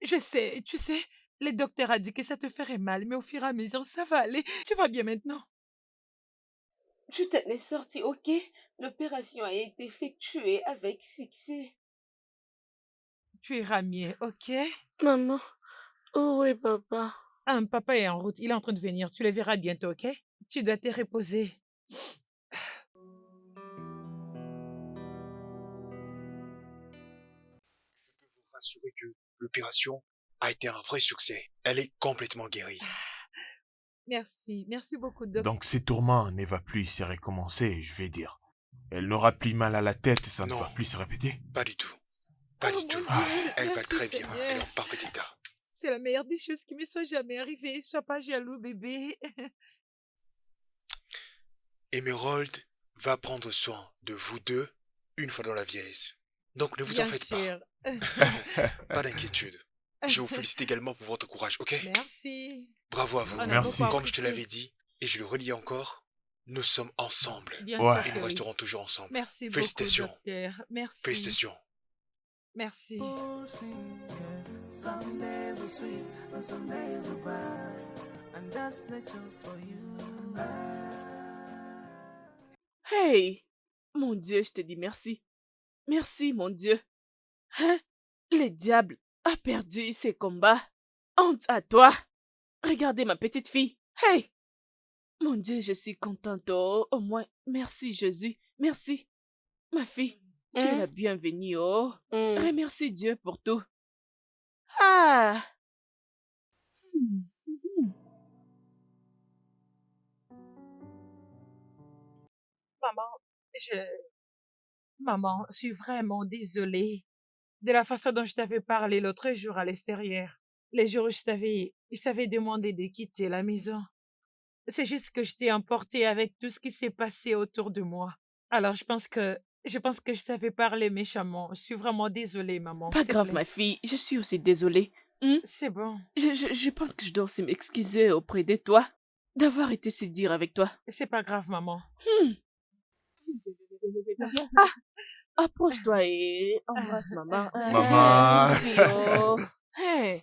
S4: Je sais, tu sais, le docteur a dit que ça te ferait mal, mais au fur et à mesure, ça va aller. Tu vas bien maintenant.
S2: Tu t'en es sorti, ok? L'opération a été effectuée avec succès.
S4: Tu iras mieux, ok?
S6: Maman, où est papa?
S4: Papa est en route, il est en train de venir. Tu le verras bientôt, ok? Tu dois te reposer.
S10: Je peux vous rassurer que l'opération a été un vrai succès. Elle est complètement guérie.
S4: Merci, merci beaucoup, docteur.
S5: Donc ces tourments ne va plus se recommencer, je vais dire. Elle n'aura plus mal à la tête, ça ne
S10: Non.
S5: va plus se répéter.
S10: Pas du tout. Pas
S4: Oh
S10: du tout.
S4: mon Dieu,
S10: Elle va
S4: merci,
S10: très bien.
S4: Seigneur.
S10: Elle est en parfait état.
S4: C'est la meilleure des choses qui me soit jamais arrivée. Sois pas jaloux, bébé.
S10: Emerald va prendre soin de vous deux une fois dans la vieillesse. Donc ne vous en
S4: Bien
S10: faites
S4: sûr.
S10: pas d'inquiétude. Je vous félicite également pour votre courage, ok?
S4: Merci.
S10: Bravo à vous.
S4: On a
S5: Merci.
S4: beaucoup
S10: Comme je te
S4: apprécié.
S10: l'avais dit, et je le redis encore, nous sommes ensemble.
S4: Bien
S5: Ouais.
S4: sûr
S10: Et
S4: que
S10: nous
S4: oui.
S10: resterons toujours ensemble.
S4: Merci beaucoup,
S10: Félicitations.
S4: docteur. Merci.
S10: Félicitations.
S4: Merci.
S7: Pushing, yeah. Some days are sweet and some days are bad. And that's nature for you.
S2: Hey! Mon Dieu, je te dis merci. Merci, mon Dieu. Hein? Le diable a perdu ses combats. Honte à toi. Regardez ma petite fille. Hey! Mon Dieu, je suis contente. Oh, au moins, merci Jésus. Merci. Ma fille, tu es la bienvenue. Oh. Remercie Dieu pour tout. Ah!
S4: Maman, je suis vraiment désolée de la façon dont je t'avais parlé l'autre jour à l'extérieur. Les jours où je t'avais demandé de quitter la maison. C'est juste que je t'ai emporté avec tout ce qui s'est passé autour de moi. Alors, je pense que je t'avais parlé méchamment. Je suis vraiment désolée, maman.
S2: Pas
S4: s'il te
S2: grave,
S4: plaît.
S2: ma fille. Je suis aussi désolée.
S4: C'est bon.
S2: Je pense que je dois aussi m'excuser auprès de toi d'avoir été si dur avec toi.
S4: C'est pas grave, maman.
S2: Ah, Approche-toi et embrasse maman.
S8: Maman.
S2: Oui, oh. Hey.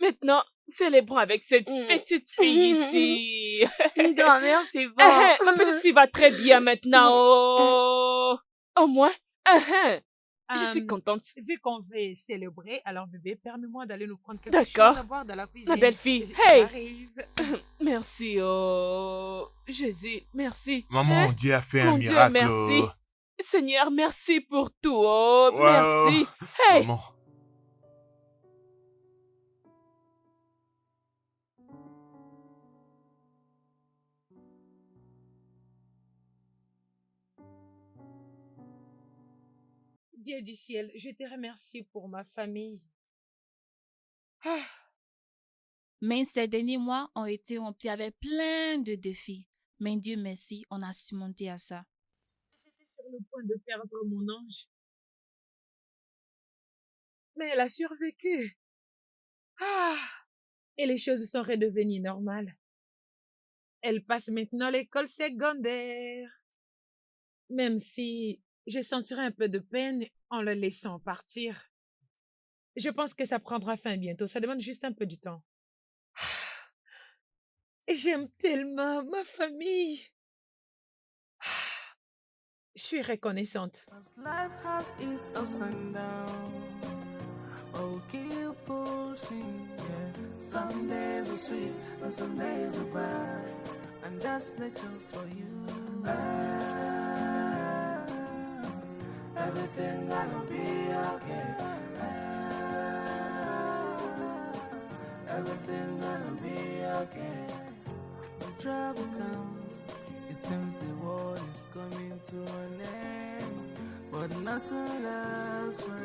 S2: Maintenant, célébrons avec cette petite fille ici.
S6: Grand-mère, c'est bon.
S2: La petite fille va très bien maintenant. Oh. Au moins, je suis contente.
S4: Vu qu'on veut célébrer, alors bébé, permets-moi d'aller nous prendre quelque
S2: D'accord.
S4: chose à boire dans la cuisine.
S2: La belle fille. Hey. Merci, oh Jésus, merci.
S5: Maman, Dieu a fait un
S2: Mon Dieu,
S5: miracle.
S2: merci. Seigneur, merci pour tout. Oh,
S5: Wow.
S2: merci. Hey.
S5: Maman.
S4: Dieu du ciel, je te remercie pour ma famille.
S3: Mais ces derniers mois ont été remplis avec plein de défis. Mais Dieu merci, on a surmonté à ça.
S4: J'étais sur le point de perdre mon ange. Mais elle a survécu. Et les choses sont redevenues normales. Elle passe maintenant l'école secondaire. Même si je sentirai un peu de peine en la laissant partir. Je pense que ça prendra fin bientôt. Ça demande juste un peu de temps. J'aime tellement ma famille. Je suis reconnaissante.
S7: Life has its ups and downs. Oh, keep pushing, yeah. Some days are sweet and some days are bad. And that's nature for you. Everything gonna be okay. Everything gonna be okay. When trouble comes, it seems the world is coming to an end. But nothing lasts forever.